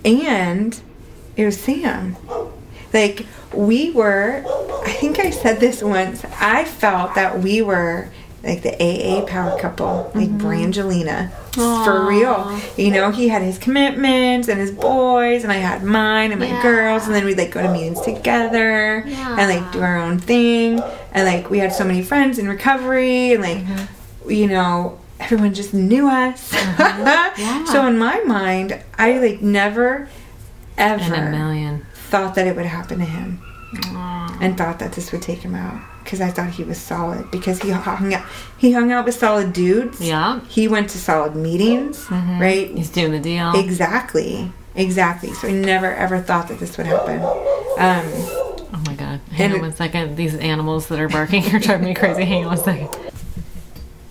And it was Sam. We were, I think I said this once, I felt that we were the AA power couple, Brangelina. For real. He had his commitments and his boys, and I had mine and my girls, and then we'd go to meetings together and do our own thing. And we had so many friends in recovery, and everyone just knew us. Yeah. So in my mind, I like never, ever in a million thought that it would happen to him. And thought that this would take him out. Because I thought he was solid. Because he hung out with solid dudes. Yeah. He went to solid meetings. Right? He's doing the deal. Exactly. So I never ever thought that this would happen. Oh my God. Hang on one second. These animals that are barking are driving me crazy. Hang on one second.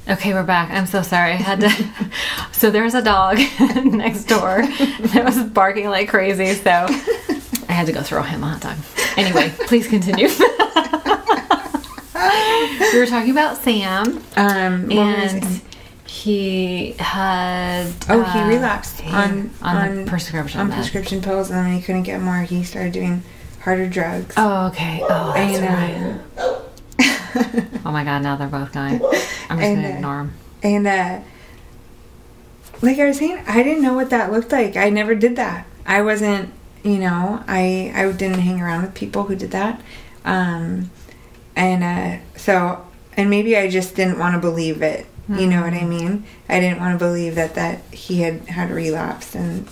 Okay, we're back. I'm so sorry. I had to... So there's a dog next door that was barking like crazy, so I had to go throw him a hot dog. Anyway, please continue. We were talking about Sam. And he had... he relapsed on prescription prescription pills, and then when he couldn't get more, he started doing harder drugs. Oh, okay. Oh, that's right. Oh my God, now they're both going. I'm just going to ignore them. And, like I was saying, I didn't know what that looked like. I never did that. I wasn't, I didn't hang around with people who did that. And maybe I just didn't want to believe it. You know what I mean? I didn't want to believe that he had relapsed and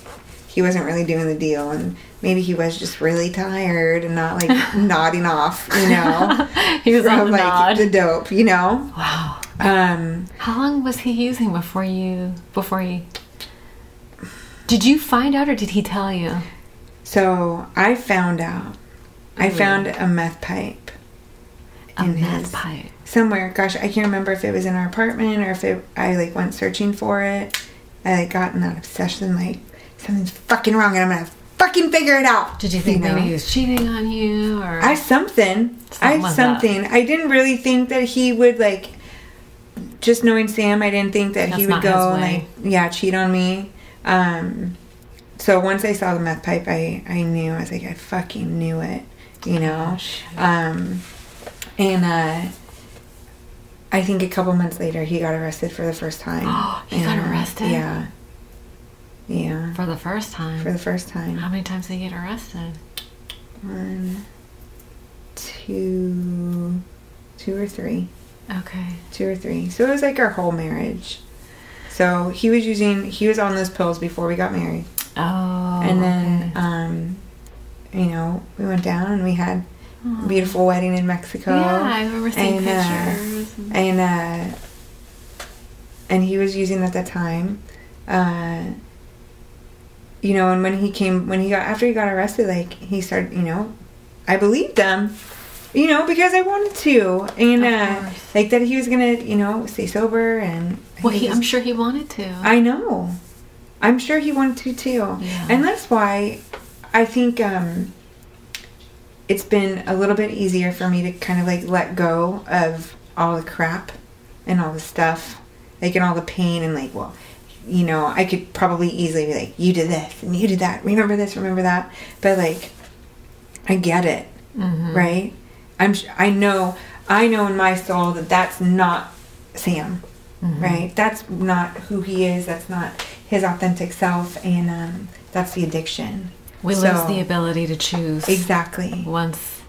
he wasn't really doing the deal, and maybe he was just really tired and not like nodding off, he was on the like nod. The dope, Wow. How long was he using before you? Did you find out, or did he tell you? So I found out. I found a meth pipe. Pipe somewhere. Gosh, I can't remember if it was in our apartment or if I like went searching for it. I like got in that obsession, like something's fucking wrong and I'm gonna fucking figure it out. Did you think maybe he was cheating on you, or I had something. I didn't really think that he would like. Just knowing Sam, I didn't think that he would go and cheat on me. So once I saw the meth pipe, I knew. I was like, I fucking knew it, And I think a couple months later, he got arrested for the first time. Oh, he got arrested? Yeah. Yeah. For the first time? For the first time. How many times did he get arrested? 1, 2 or 3. Okay. 2 or 3. So it was like our whole marriage. So he was on those pills before we got married. Oh. And then, we went down and we had a beautiful wedding in Mexico. Yeah, I remember seeing pictures. And he was using at that time. And after he got arrested, like, he started, I believed him, because I wanted to. And, like, that he was gonna, stay sober and... Well, I'm sure he wanted to. I know. I'm sure he wanted to, too. Yeah. And that's why I think, it's been a little bit easier for me to kind of, like, let go of all the crap and all the stuff, like, and all the pain and, like, well... I could probably easily be like, you did this and you did that. Remember this, remember that. But like, I get it, right? I know in my soul that that's not Sam, right? That's not who he is. That's not his authentic self, and that's the addiction. We lose the ability to choose. Exactly. Once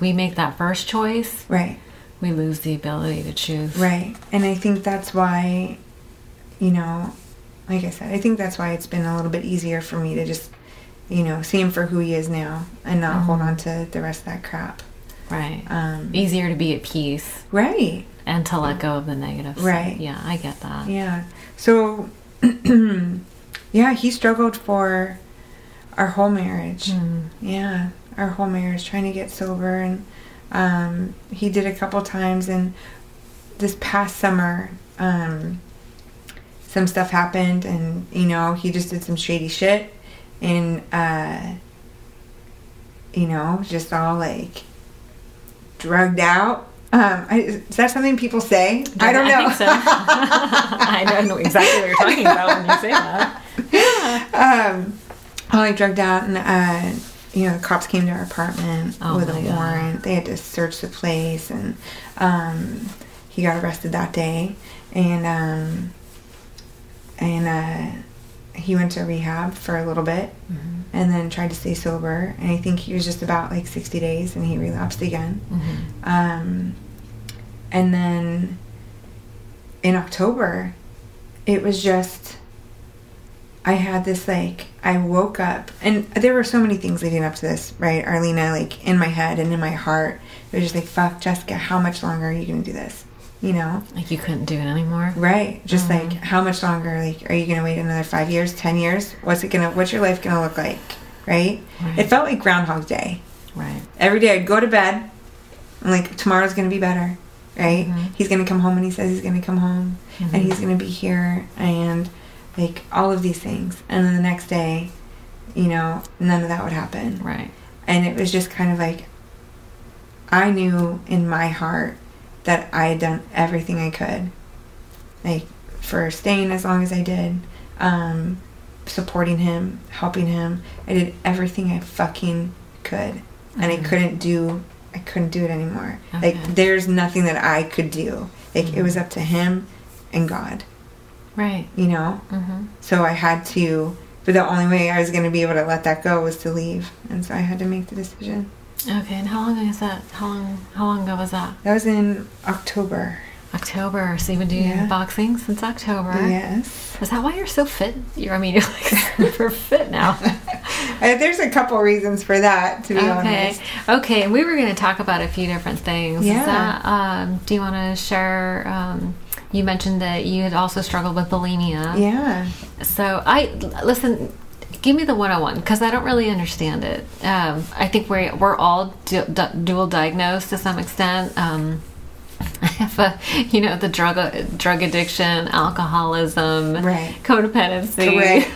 we make that first choice, right? We lose the ability to choose. Right, and I think that's why. Like I said, I think that's why it's been a little bit easier for me to just, see him for who he is now and not hold on to the rest of that crap. Right. Easier to be at peace. Right. And to let go of the negatives. Right. Yeah, I get that. Yeah. So, he struggled for our whole marriage. Yeah, our whole marriage, trying to get sober. And he did a couple times. And this past summer... some stuff happened, and he just did some shady shit, and just all like drugged out. Is that something people say? I don't know. I think so. I don't know exactly what you're talking about when you say that. Yeah. All like drugged out, and the cops came to our apartment with a warrant. They had to search the place, and he got arrested that day, and he went to rehab for a little bit, and then tried to stay sober. And I think he was just about like 60 days, and he relapsed again. And then in October, it was just, I had this, like, I woke up, and there were so many things leading up to this, right, Arlina, like, in my head and in my heart. It was just like, fuck, Jessica, how much longer are you going to do this? You know? Like, you couldn't do it anymore? Right. Just like, how much longer? Like, are you going to wait another 5 years, 10 years? What's your life going to look like? Right? It felt like Groundhog Day. Right. Every day I'd go to bed. I'm like, tomorrow's going to be better. Right? He's going to come home when he says he's going to come home. And he's going to be here. And, like, all of these things. And then the next day, you know, none of that would happen. Right. And it was just kind of like, I knew in my heart that I had done everything I could. Like, for staying as long as I did. Supporting him. Helping him. I did everything I fucking could. And I couldn't do it anymore. Okay. Like, there's nothing that I could do. Like, it was up to him and God. Right. You know? So I had to, but the only way I was going to be able to let that go was to leave. And so I had to make the decision. Okay, and how long is that? How long ago was that? That was in October. October. So you've been doing boxing since October. Yes. Is that why you're so fit? You're like super fit now. There's a couple reasons for that, to be honest. Okay, and we were going to talk about a few different things. Yeah. Is that, do you want to share, you mentioned that you had also struggled with bulimia. Yeah. So listen, give me the 101, because I don't really understand it. I think we're all dual diagnosed to some extent. I have the drug addiction, alcoholism, codependency,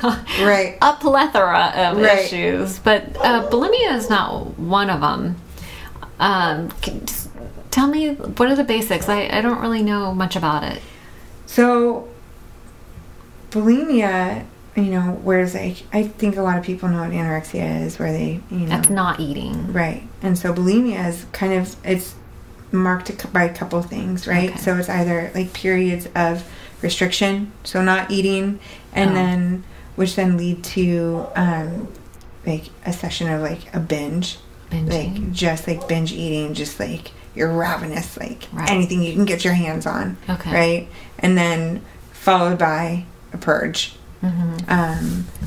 right, a plethora of issues. But bulimia is not one of them. Just tell me, what are the basics? I don't really know much about it. So, bulimia, whereas I think a lot of people know what anorexia is, where they, That's not eating. Right. And so bulimia is it's marked by a couple things, right? Okay. So it's either like periods of restriction, so not eating, and which then lead to like a session of like a binge. Binging. Like just like binge eating, just like you're ravenous, like anything you can get your hands on. Okay. Right? And then followed by a purge.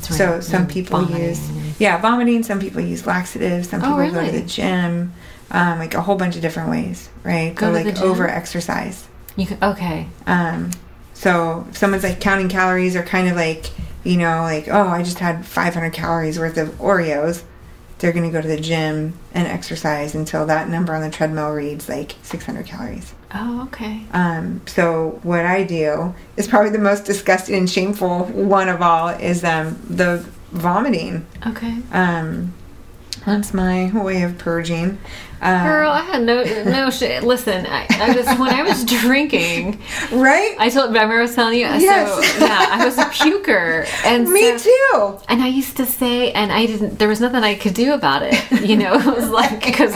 So some people use vomiting, some people use laxatives, some people go to the gym, like a whole bunch of different ways, right? So like over exercise. So if someone's like counting calories or kind of like, I just had 500 calories worth of Oreos, they're going to go to the gym and exercise until that number on the treadmill reads like 600 calories. Oh, okay. So what I do is probably the most disgusting and shameful one of all is the vomiting. Okay. That's my way of purging. Girl, I had no shit. Listen, when I was drinking, right? Remember I was telling you? Yes. So, I was a puker. And Me too. And I used to say, there was nothing I could do about it. It was like, because,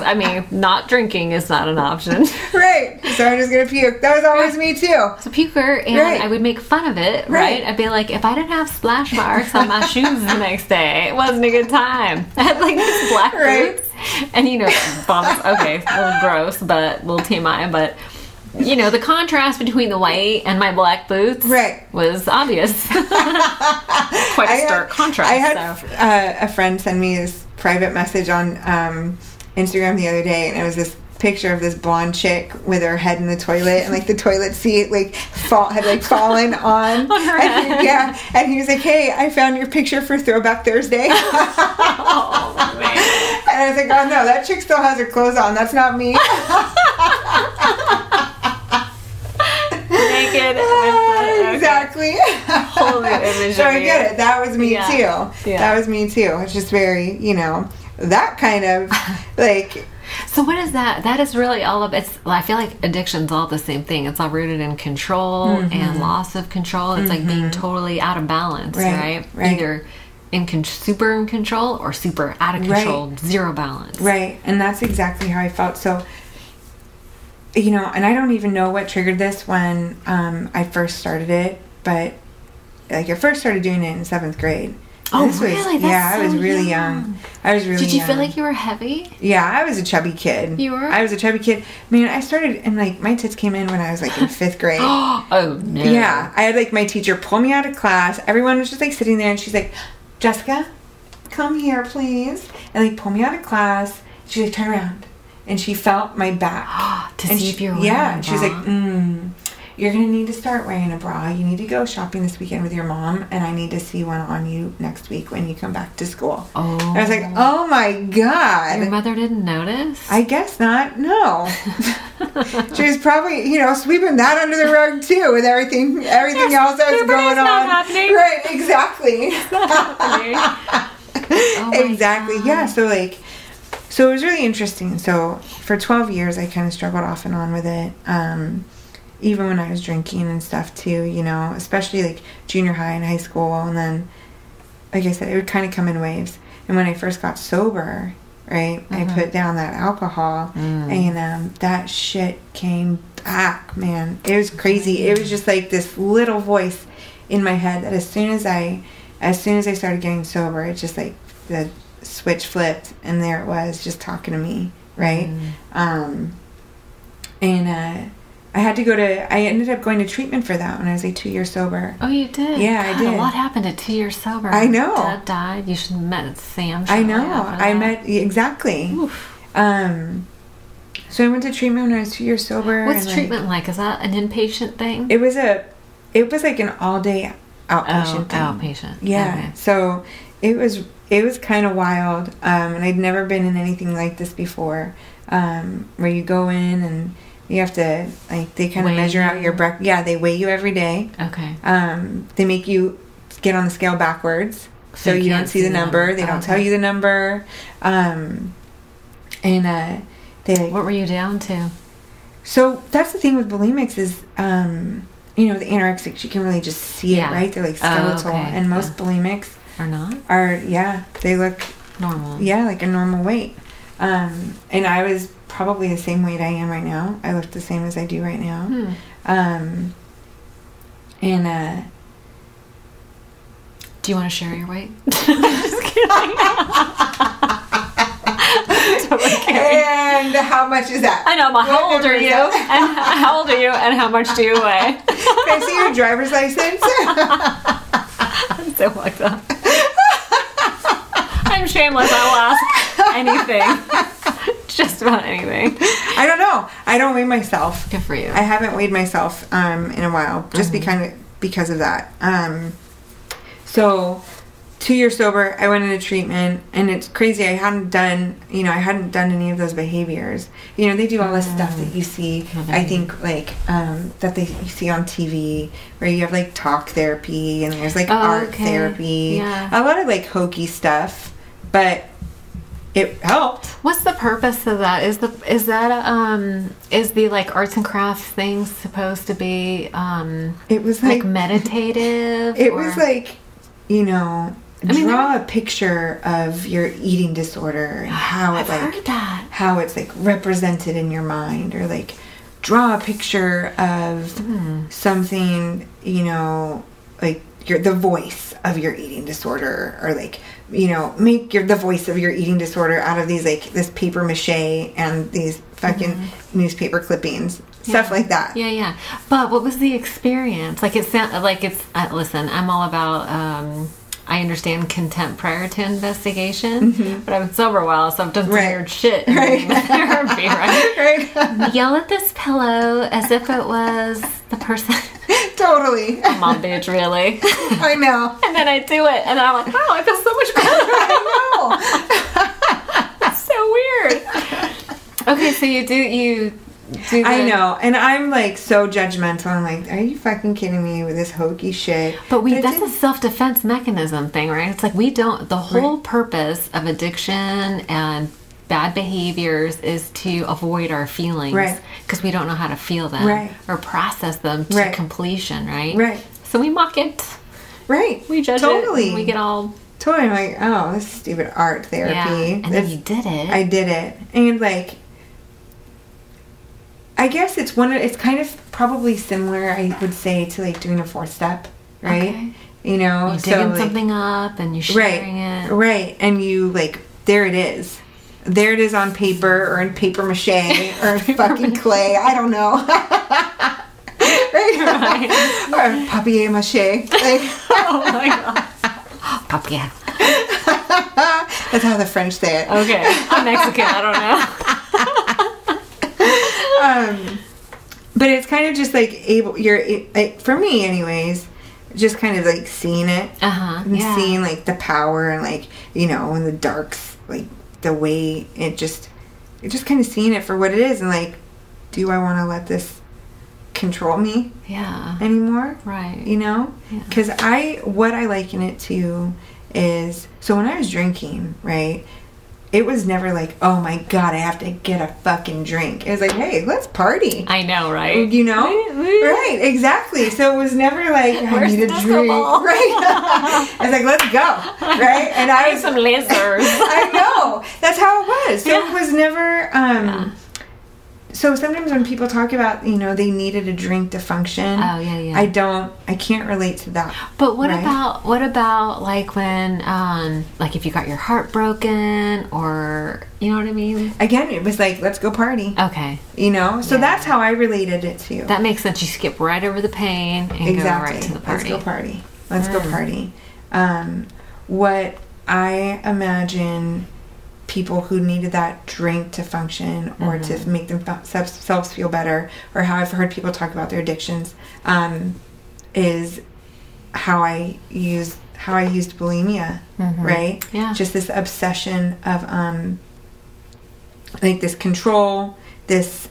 not drinking is not an option. Right. So I'm just going to puke. That was always me too. I was a puker, and I would make fun of it, right? I'd be like, if I didn't have splash marks on my shoes the next day, it wasn't a good time. I had like these black boots. And vomits, okay, a little gross, but a little TMI, but the contrast between the white and my black boots was obvious. Quite a stark contrast. I had a friend send me this private message on Instagram the other day, and it was this picture of this blonde chick with her head in the toilet, and like the toilet seat had fallen on her head. Yeah, and he was like, "Hey, I found your picture for Throwback Thursday." Oh man. And I was like, "Oh no, that chick still has her clothes on. That's not me." Naked. Exactly. Holy image. So I get it. That was me too. Yeah. That was me too. It's just very, that kind of like. So what is that? That is really all of it's. I feel like addiction's all the same thing. It's all rooted in control and loss of control. It's like being totally out of balance, right? Either super in control or super out of control, zero balance. Right, and that's exactly how I felt. So, and I don't even know what triggered this when I first started it, but like I first started doing it in 7th grade. Oh, really? That's I was really young. I was really young. Did you feel like you were heavy? Yeah, I was a chubby kid. You were? I was a chubby kid. Man, I started, and like, my tits came in when I was like in 5th grade. Oh, no. Yeah. I had like my teacher pull me out of class. Everyone was just like sitting there, and she's like, Jessica, come here, please. And like, pull me out of class. She's like, turn around. And she felt my back. To see if you're wearing a Yeah, and she was bra. like, you're going to need to start wearing a bra. You need to go shopping this weekend with your mom, and I need to see one on you next week when you come back to school. Oh. I was like, oh my God. Your mother didn't notice? I guess not. No. She was probably, sweeping that under the rug too with everything else that was going on. Not happening. Right, exactly. Exactly. God. Yeah, so it was really interesting. So for 12 years I kind of struggled off and on with it. Even when I was drinking and stuff too, especially like junior high and high school. And then, like I said, it would kind of come in waves. And when I first got sober, right, I put down that alcohol and that shit came back, man. It was crazy. It was just like this little voice in my head that as soon as I started getting sober, it just like the switch flipped and there it was just talking to me, right? I ended up going to treatment for that when I was like 2 years sober. Oh, you did? Yeah, God, I did. A lot happened at 2 years sober. I know. Dad died. You should have met Sam. I know. Exactly. Oof. So I went to treatment when I was 2 years sober. What's treatment like? Is that an inpatient thing? It was like an all-day outpatient thing. Outpatient. Yeah. Okay. So it was kind of wild. And I'd never been in anything like this before. Where you go in and you have to, like, they kind of measure out your breath. Yeah, they weigh you every day. Okay. They make you get on the scale backwards. So you don't see the number. They don't tell you the number. What were you down to? So that's the thing with bulimics is, the anorexics, you can really just see it, right? They're like skeletal. okay. And most bulimics are not? They look normal. Yeah, like a normal weight. And I was probably the same weight I am right now. I look the same as I do right now. Do you want to share your weight? Just kidding. And how much is that? I know, but how old are you? And how old are you? And how much do you weigh? Can I see your driver's license? I'm so fucked up. I'm shameless. I'll ask anything. Just about anything. I don't know. I don't weigh myself. Good for you. I haven't weighed myself in a while, just because of that. So 2 years sober, I went into treatment, and it's crazy. I hadn't done any of those behaviors. They do all this stuff that you see. I think that you see on TV, where you have like talk therapy and there's like art therapy. Yeah. A lot of like hokey stuff, but it helped. What's the purpose of that? Is the like arts and crafts thing supposed to be it was like meditative? It was like, draw a picture of your eating disorder and how I've heard that. How it's like represented in your mind, or like draw a picture of something, like the voice of your eating disorder, or like, make the voice of your eating disorder out of these like this paper mache and these fucking newspaper clippings, stuff like that. Yeah. But what was the experience? Like, it sounds like it's. Listen, I'm all about. I understand contempt prior to investigation, but I've been sober a while, so I've done some weird shit in therapy, right? Yell at this pillow as if it was the person. Totally. Come on, bitch, really? I know. And then I do it, and I'm like, wow, I feel so much better. I know. It's so weird. Okay, so you do I know, and I'm like so judgmental. I'm like, are you fucking kidding me with this hokey shit? But that's a self-defense mechanism thing, right? It's like the whole purpose of addiction and bad behaviors is to avoid our feelings, right? Because we don't know how to feel them, right, or process them to completion, right? Right. So we mock it, right? We judge it, and we get all totally like, oh, this is stupid art therapy. Yeah. And then you did it. I did it, and like, I guess it's kind of probably similar, I would say, to like doing a 4-step, right? you know. You're digging something up and you're sharing it. Right. And you, like, there it is. There it is on paper or in paper mache or in fucking clay. I don't know. Right? Or papier-mâché. Like, oh my God. Papier. That's how the French say it. Okay. I'm Mexican. I don't know. But it's kind of just like for me anyways, just kind of like seeing it. And seeing like the power and like, you know, and the darks, like the way it just kind of seeing it for what it is. And like, do I want to let this control me anymore? Right. You know? Because what I liken it to is, so when I was drinking, right, it was never like, oh my God, I have to get a fucking drink. It was like, hey, let's party. I know, right? You know? Right, exactly. So it was never like, I need a drink. Right? I was like, let's go. Right? And I was some lasers. I know. That's how it was. So it was never, so sometimes when people talk about, you know, they needed a drink to function. Oh, yeah. I can't relate to that. But what about like when, like if you got your heart broken or, you know what I mean? Again, it was like, let's go party. Okay. You know? So that's how I related it to. That makes sense. You skip right over the pain and go right to the party. Let's go party. What I imagine people who needed that drink to function or to make themselves feel better, or how I've heard people talk about their addictions, is how I used bulimia, right? Yeah. Just this obsession of like this control, this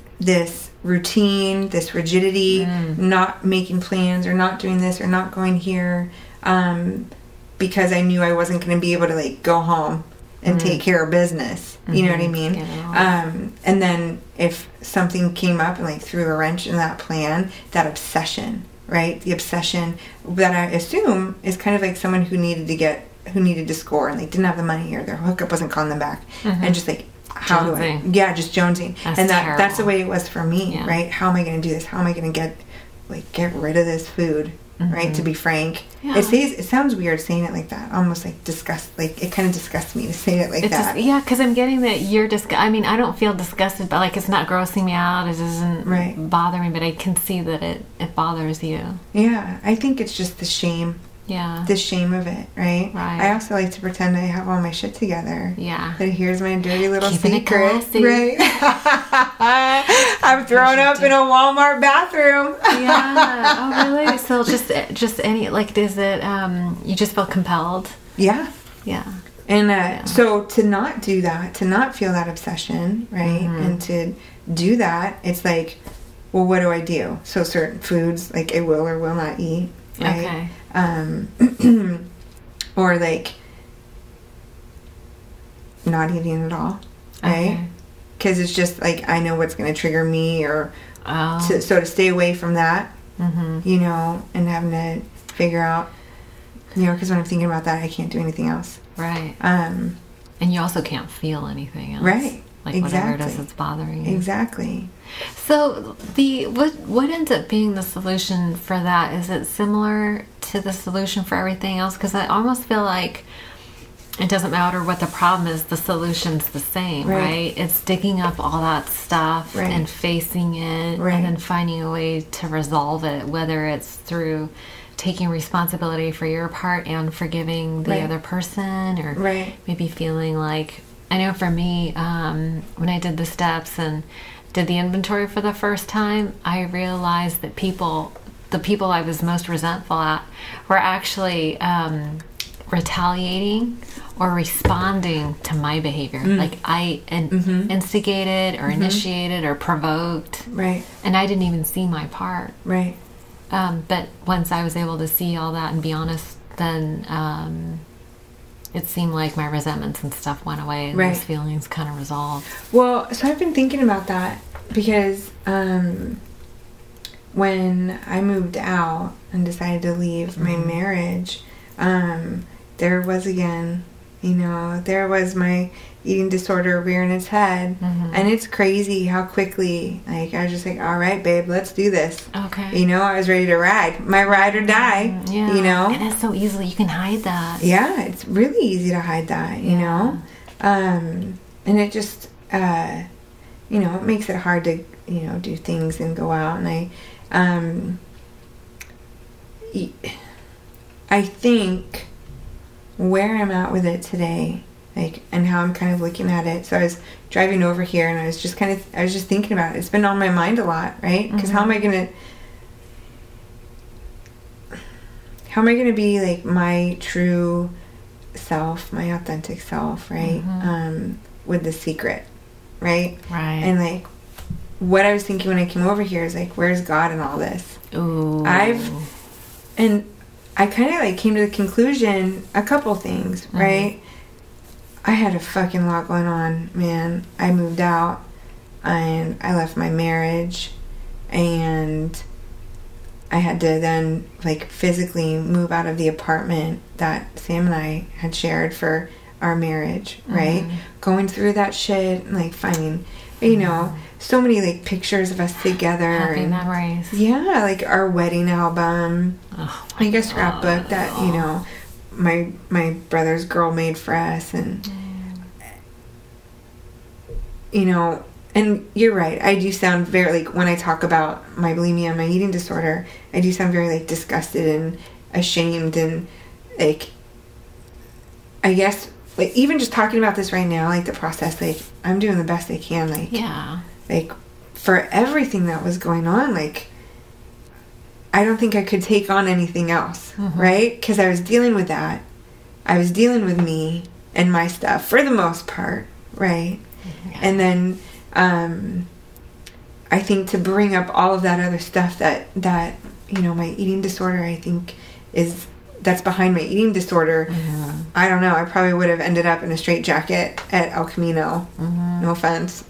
routine, this rigidity, not making plans or not doing this or not going here, because I knew I wasn't going to be able to like go home and take care of business. You know what I mean? And then if something came up and like threw a wrench in that plan, that obsession, right? The obsession that I assume is kind of like someone who needed to score and like didn't have the money or their hookup wasn't calling them back, and just like, how jonesing. do I? Yeah, just jonesing. And that's the way it was for me, right? How am I going to do this? How am I going to get rid of this food? Right, to be frank, it sounds weird saying it like that, almost like disgust. Like it kind of disgusts me to say it like that. Because I'm getting that you're I mean, I don't feel disgusted, but like it's not grossing me out. It doesn't bother me, but I can see that it bothers you. Yeah, I think it's just the shame. Yeah. The shame of it, right? Right. I also like to pretend I have all my shit together. Yeah. That here's my dirty little Keeping secret. it classy. Right. I'm thrown up in a Walmart bathroom. Yeah. Oh, really? So just any, like, is it, you just feel compelled? Yeah. Yeah. And so to not do that, to not feel that obsession, right? And to do that, it's like, well, what do I do? So certain foods, like I will or will not eat, right? Okay. Or like not eating at all, right? Because it's just like I know what's going to trigger me, or to stay away from that, you know, and having to figure out, you know, because when I'm thinking about that, I can't do anything else, right? And you also can't feel anything else, right? Like whatever it is that's bothering you. Exactly. So what ends up being the solution for that? Is it similar to the solution for everything else? Because I almost feel like it doesn't matter what the problem is, the solution's the same, right? It's digging up all that stuff and facing it, and then finding a way to resolve it, whether it's through taking responsibility for your part and forgiving the other person, or maybe feeling like, I know for me, when I did the steps and did the inventory for the first time, I realized that the people I was most resentful at were actually retaliating or responding to my behavior. Like I instigated or initiated or provoked. Right. And I didn't even see my part. Right. But once I was able to see all that and be honest, then it seemed like my resentments and stuff went away, and those feelings kind of resolved. Well, so I've been thinking about that because when I moved out and decided to leave my marriage, there was again, you know, there was my eating disorder rearing its head. And it's crazy how quickly, like, I was just like, all right, babe, let's do this. Okay. You know, I was ready to ride. My ride or die, you know? And it's so easily, you can hide that. Yeah, it's really easy to hide that, you know? And it just, you know, it makes it hard to, you know, do things and go out. And I think where I'm at with it today, like, and how I'm kind of looking at it. So I was driving over here and I was just thinking about it. It's been on my mind a lot, right? Because how am I going to be like my true self, my authentic self, right? With the secret, right? Right. And like, what I was thinking when I came over here is like, where's God in all this? Ooh. I kind of like came to the conclusion, a couple things, right? I had a fucking lot going on, man. I moved out and I left my marriage and I had to then like physically move out of the apartment that Sam and I had shared for our marriage, right? Going through that shit and like finding, you know, so many like pictures of us together. Happy memories. Yeah, like our wedding album. Like a scrapbook that, you know, my brother's girl made for us. And, you know, and you're right. I do sound very, like, when I talk about my bulimia and my eating disorder, I do sound very, like, disgusted and ashamed. And, like, I guess, like, even just talking about this right now, like, the process, like, I'm doing the best I can, like, like, for everything that was going on, like, I don't think I could take on anything else, right? Because I was dealing with that. I was dealing with me and my stuff, for the most part, right? And then, I think to bring up all of that other stuff that, you know, my eating disorder, I think, that's behind my eating disorder. I don't know. I probably would have ended up in a straitjacket at El Camino. No offense.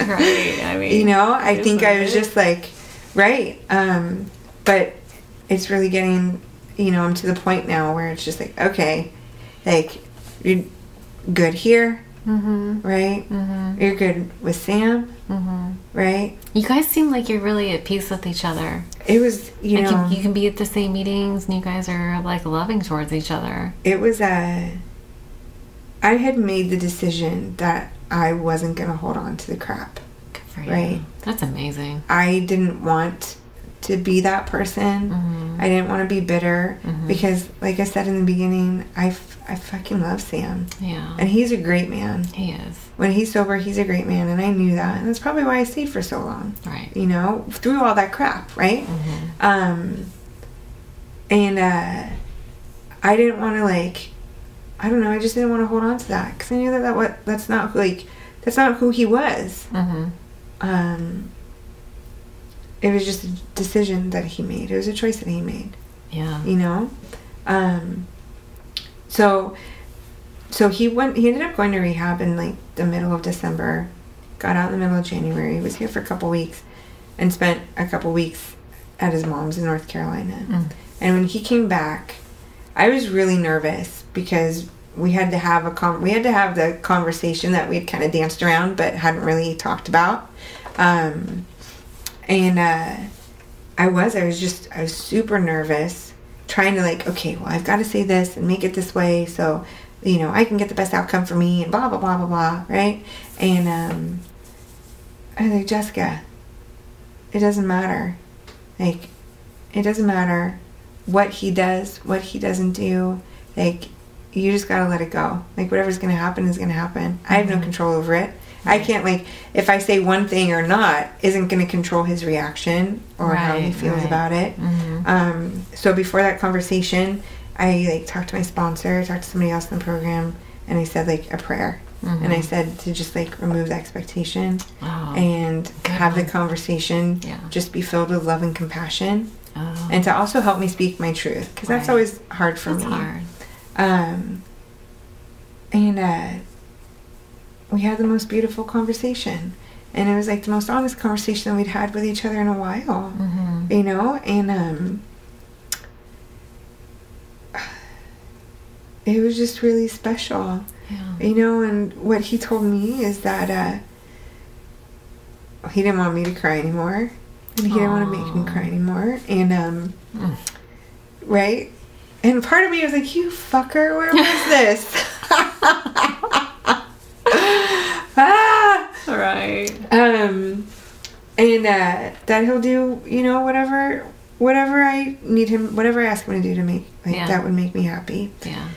Right. I mean, you know, I think I was just like, right. But it's really getting, you know, I'm to the point now where it's just like, okay, like, you're good here, right? You're good with Sam, right? You guys seem like you're really at peace with each other. It was, you know, you can be at the same meetings and you guys are like loving towards each other. It was I had made the decision that I wasn't going to hold on to the crap. Good for you. Right? That's amazing. I didn't want to be that person. I didn't want to be bitter because, like I said in the beginning, I fucking love Sam. Yeah. And he's a great man. He is. When he's sober, he's a great man, and I knew that. And that's probably why I stayed for so long. Right. You know, through all that crap, right? And I didn't want to, like, I don't know, I just didn't want to hold on to that because I knew that's not who he was. It was just a decision that he made. It was a choice that he made. Yeah. You know? So he ended up going to rehab in like the middle of December, got out in the middle of January. He was here for a couple weeks and spent a couple weeks at his mom's in North Carolina. And when he came back, I was really nervous because we had to have the conversation that we had kind of danced around but hadn't really talked about. I was super nervous, trying to like, okay, well, I've got to say this and make it this way so, you know, I can get the best outcome for me and blah, blah, blah, blah, blah, right? And I was like, Jessica, it doesn't matter. Like, it doesn't matter what he does, what he doesn't do. Like, you just got to let it go. Like, whatever's going to happen is going to happen. I have no control over it. I can't, like, if I say one thing or not, isn't going to control his reaction or how he feels about it. So before that conversation, I, like, talked to my sponsor, talked to somebody else in the program, and I said, like, a prayer. And I said to just, like, remove the expectation and have the conversation just be filled with love and compassion. And to also help me speak my truth, because that's always hard for me. Hard. We had the most beautiful conversation, and it was like the most honest conversation that we'd had with each other in a while, you know. And it was just really special. Yeah. You know, and what he told me is that he didn't want me to cry anymore. And he didn't want to make me cry anymore. And, right? And part of me was like, you fucker, where was this? Right. And that he'll do, you know, whatever I need him, whatever I ask him to do to make, that would make me happy. Yeah.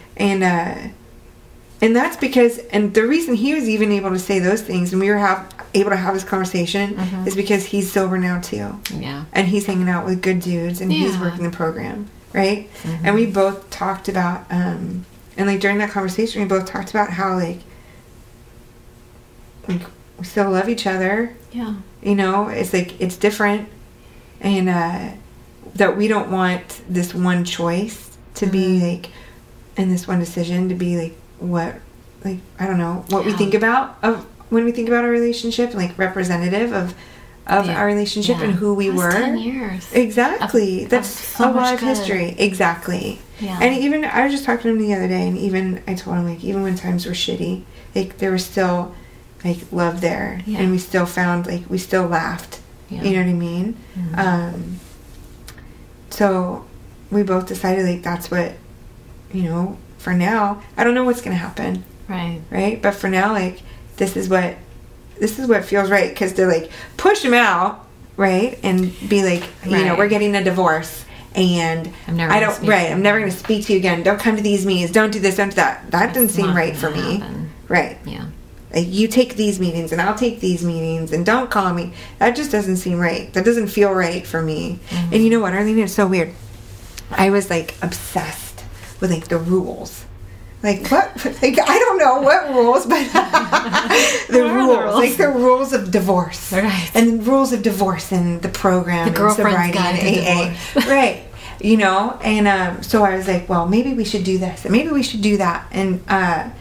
And that's because, and the reason he was even able to say those things and we were able to have this conversation is because he's sober now too. Yeah. And he's hanging out with good dudes and he's working the program, right? And we both talked about, and like during that conversation, we both talked about how like we still love each other. Yeah. You know, it's like, it's different. And that we don't want this one choice to be like, and this one decision to be like, what, like, I don't know, what we think about of when we think about our relationship, like representative of our relationship and who we were. 10 years. Exactly. That's so a lot of good history. Exactly. Yeah. And even, I was just talking to him the other day, and even, I told him, like, even when times were shitty, like, there was still, like, love there. Yeah. And we still found, like, we still laughed. Yeah. You know what I mean? So, we both decided, like, that's what, you know, for now, I don't know what's going to happen. Right. Right? But for now, like, this is what feels right. Because they're like, push him out, right? And be like, you know, we're getting a divorce. And I'm never going to speak to you again. Don't come to these meetings. Don't do this, don't do that. That didn't seem right for me. Right. Yeah. Like, you take these meetings and I'll take these meetings and don't call me. That just doesn't seem right. That doesn't feel right for me. And you know what, Arlina, it's so weird. I was, like, obsessed with, like, the rules. Like, what? Like, I don't know what rules, but the rules. Like, the rules of divorce. Right. And the rules of divorce and the program. The girlfriend's guide to AA. Right. You know? And so I was like, well, maybe we should do this. And maybe we should do that. And I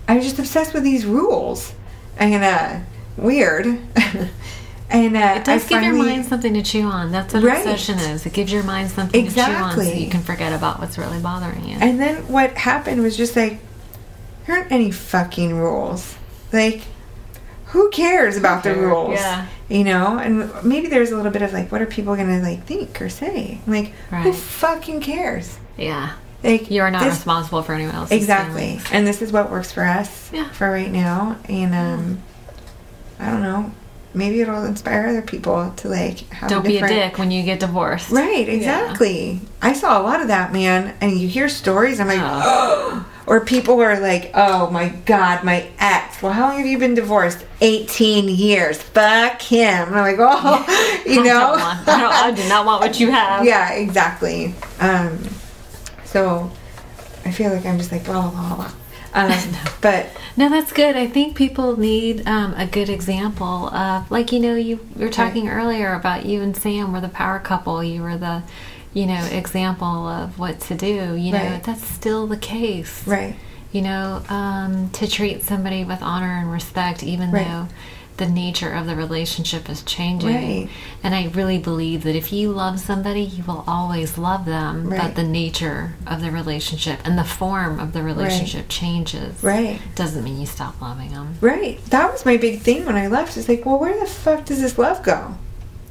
was just obsessed with these rules. And weird. And it does give your mind something to chew on. That's what obsession is. It gives your mind something to chew on so you can forget about what's really bothering you. And then what happened was just like, there aren't any fucking rules. Like, who cares about the rules? Yeah. You know? And maybe there's a little bit of like, what are people going to like think or say? Like, who fucking cares? Yeah. Like, you are not responsible for anyone else's Exactly. feelings. And this is what works for us for right now. And I don't know. Maybe it'll inspire other people to like have Don't be a dick when you get divorced. Right, exactly. Yeah. I saw a lot of that, man. And you hear stories, I'm like, oh. Or people are like, oh my God, my ex. Well, how long have you been divorced? 18 years. Fuck him. And I'm like, oh, you know. I do not want what you have. Yeah, exactly. So I feel like I'm just like, blah, blah, blah. But no, that's good. I think people need a good example of, like, you know, you were talking earlier about you and Sam were the power couple. You were the, you know, example of what to do. You know, that's still the case. Right. You know, to treat somebody with honor and respect, even though the nature of the relationship is changing. Right. And I really believe that if you love somebody, you will always love them. But the nature of the relationship and the form of the relationship changes. Right. Doesn't mean you stop loving them. Right. That was my big thing when I left. It's like, well, where the fuck does this love go?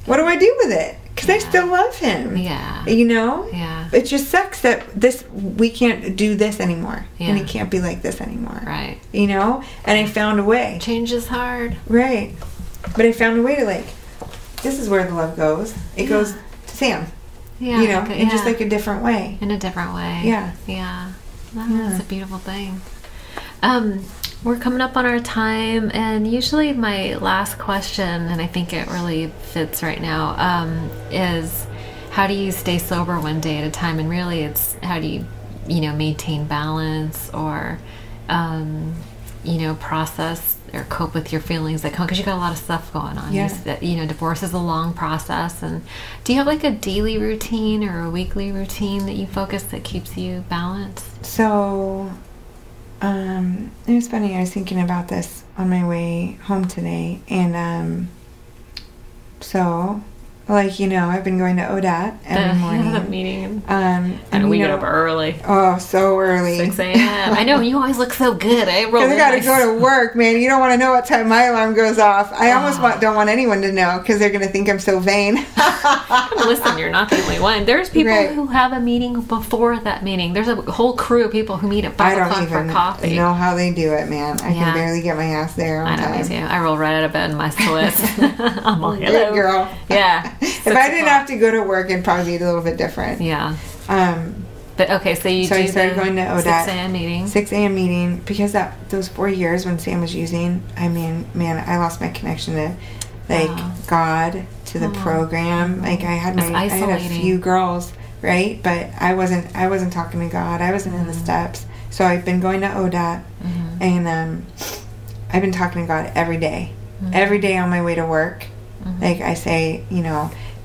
What do I do with it? Because I still love him. Yeah. You know? Yeah. It just sucks that we can't do this is and it can't be like this anymore. Right. You know? And I found a way. Change is hard. Right. But I found a way to like, this is where the love goes. It goes to Sam. Yeah. You know? In just like a different way. In a different way. Yeah. Yeah. That's a beautiful thing. We're coming up on our time, and usually my last question, and I think it really fits right now, is how do you stay sober one day at a time? And really it's how do you maintain balance or, process or cope with your feelings that come, because you got a lot of stuff going on. Yeah. Divorce is a long process. And do you have like a daily routine or a weekly routine that you focus that keeps you balanced? So... it was funny, I was thinking about this on my way home today, and so like, I've been going to ODAT every morning. The meeting. And we get up early. Oh, so early. 6 a.m. I know, you always look so good. Because I got to go to work, man. You don't want to know what time my alarm goes off. I almost don't want anyone to know because they're going to think I'm so vain. Listen, you're not the only one. There's people who have a meeting before that meeting. There's a whole crew of people who meet at 5 o'clock for coffee. I don't even know how they do it, man. I can barely get my ass there on time. I know, me too. I roll right out of bed in my sweats. I'm all, hello. Good girl. Yeah. If I didn't have to go to work, it'd probably be a little bit different. Yeah. But okay, so I started going to ODAT 6 a.m. meeting. 6 a.m. meeting because those 4 years when Sam was using, I mean, man, I lost my connection to God, to the program. Like I had a few girls, right? But I wasn't talking to God. I wasn't in the steps. So I've been going to ODAT, and I've been talking to God every day. Every day on my way to work. Like I say,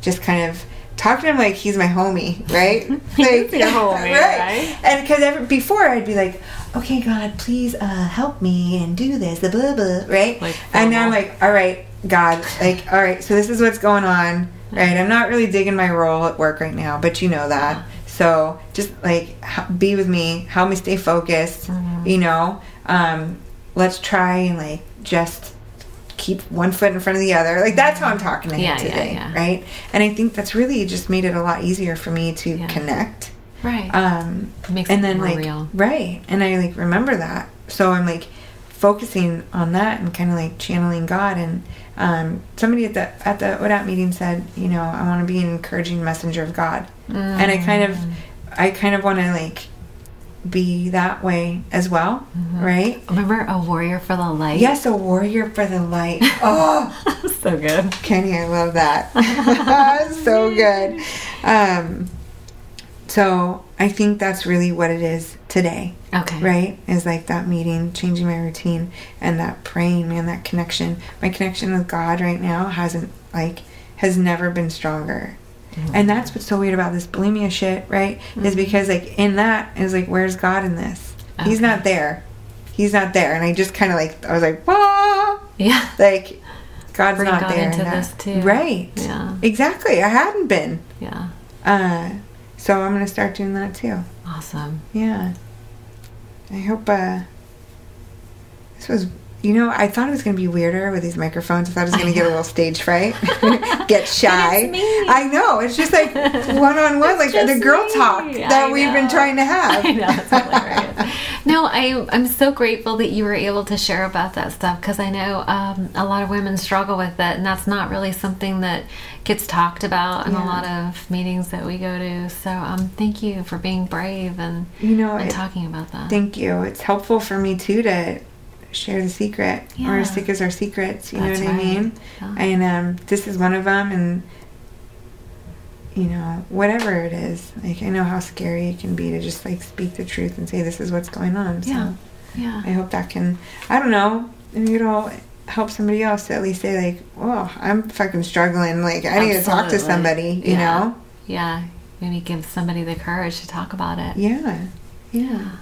just kind of talk to him like he's my homie, right? Like your homie, right? And because before I'd be like, okay, God, please help me and do this, the blah blah, right? And now I'm like, all right, God, like, all right, so this is what's going on, right? I'm not really digging my role at work right now, but you know that. So just like be with me, help me stay focused, let's try and like just keep one foot in front of the other. Like that's how I'm talking to him today, right? And I think that's really just made it a lot easier for me to connect. Right. Makes and it then more like real. Right. And I like remember that. So I'm like focusing on that and kind of like channeling God. And somebody at the ODAT meeting said, I want to be an encouraging messenger of God. And I kind of want to like be that way as well, right? Remember A Warrior for the Light? Yes, A Warrior for the Light. Oh, so good. Kenny, I love that. So good. So I think that's really what it is today. Okay. Right? Is like that meeting, changing my routine, and that praying, man, that connection. My connection with God right now has never been stronger. And that's what's so weird about this bulimia shit, right? Is because like in that is like, where's God in this? Okay. He's not there. And I just kind of like, I was like, wah! Yeah. Like, God's bring not God there. Into this too. Right. Yeah. Exactly. I hadn't been. Yeah. So I'm going to start doing that too. Awesome. Yeah. I hope, this was, I thought it was going to be weirder with these microphones. I thought I was going to get a little stage fright. Get shy. It's me. I know. It's just like one-on-one, like the girl talk that we've been trying to have. I know. It's hilarious. No, I'm so grateful that you were able to share about that stuff because I know a lot of women struggle with it, and that's not really something that gets talked about in a lot of meetings that we go to. So thank you for being brave and talking about that. Thank you. It's helpful for me too to share the secret. We're as sick as our secrets, you know what I mean? Yeah. And this is one of them, and whatever it is, like I know how scary it can be to just like speak the truth and say this is what's going on. So I hope that can, I don't know, maybe it'll help somebody else to at least say like, oh, I'm fucking struggling, like I need to talk to somebody, you know? Yeah, maybe give somebody the courage to talk about it. Yeah,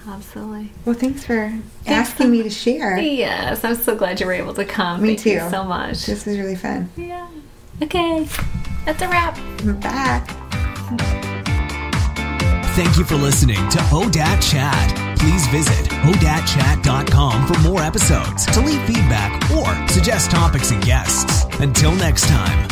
absolutely. Well, thanks for asking me to share. Yes, I'm so glad you were able to come. Me too. Thank you so much. This was really fun. Yeah. Okay, that's a wrap. Bye. Thank you for listening to ODAT Chat. Please visit odatchat.com for more episodes, to leave feedback, or suggest topics and guests. Until next time.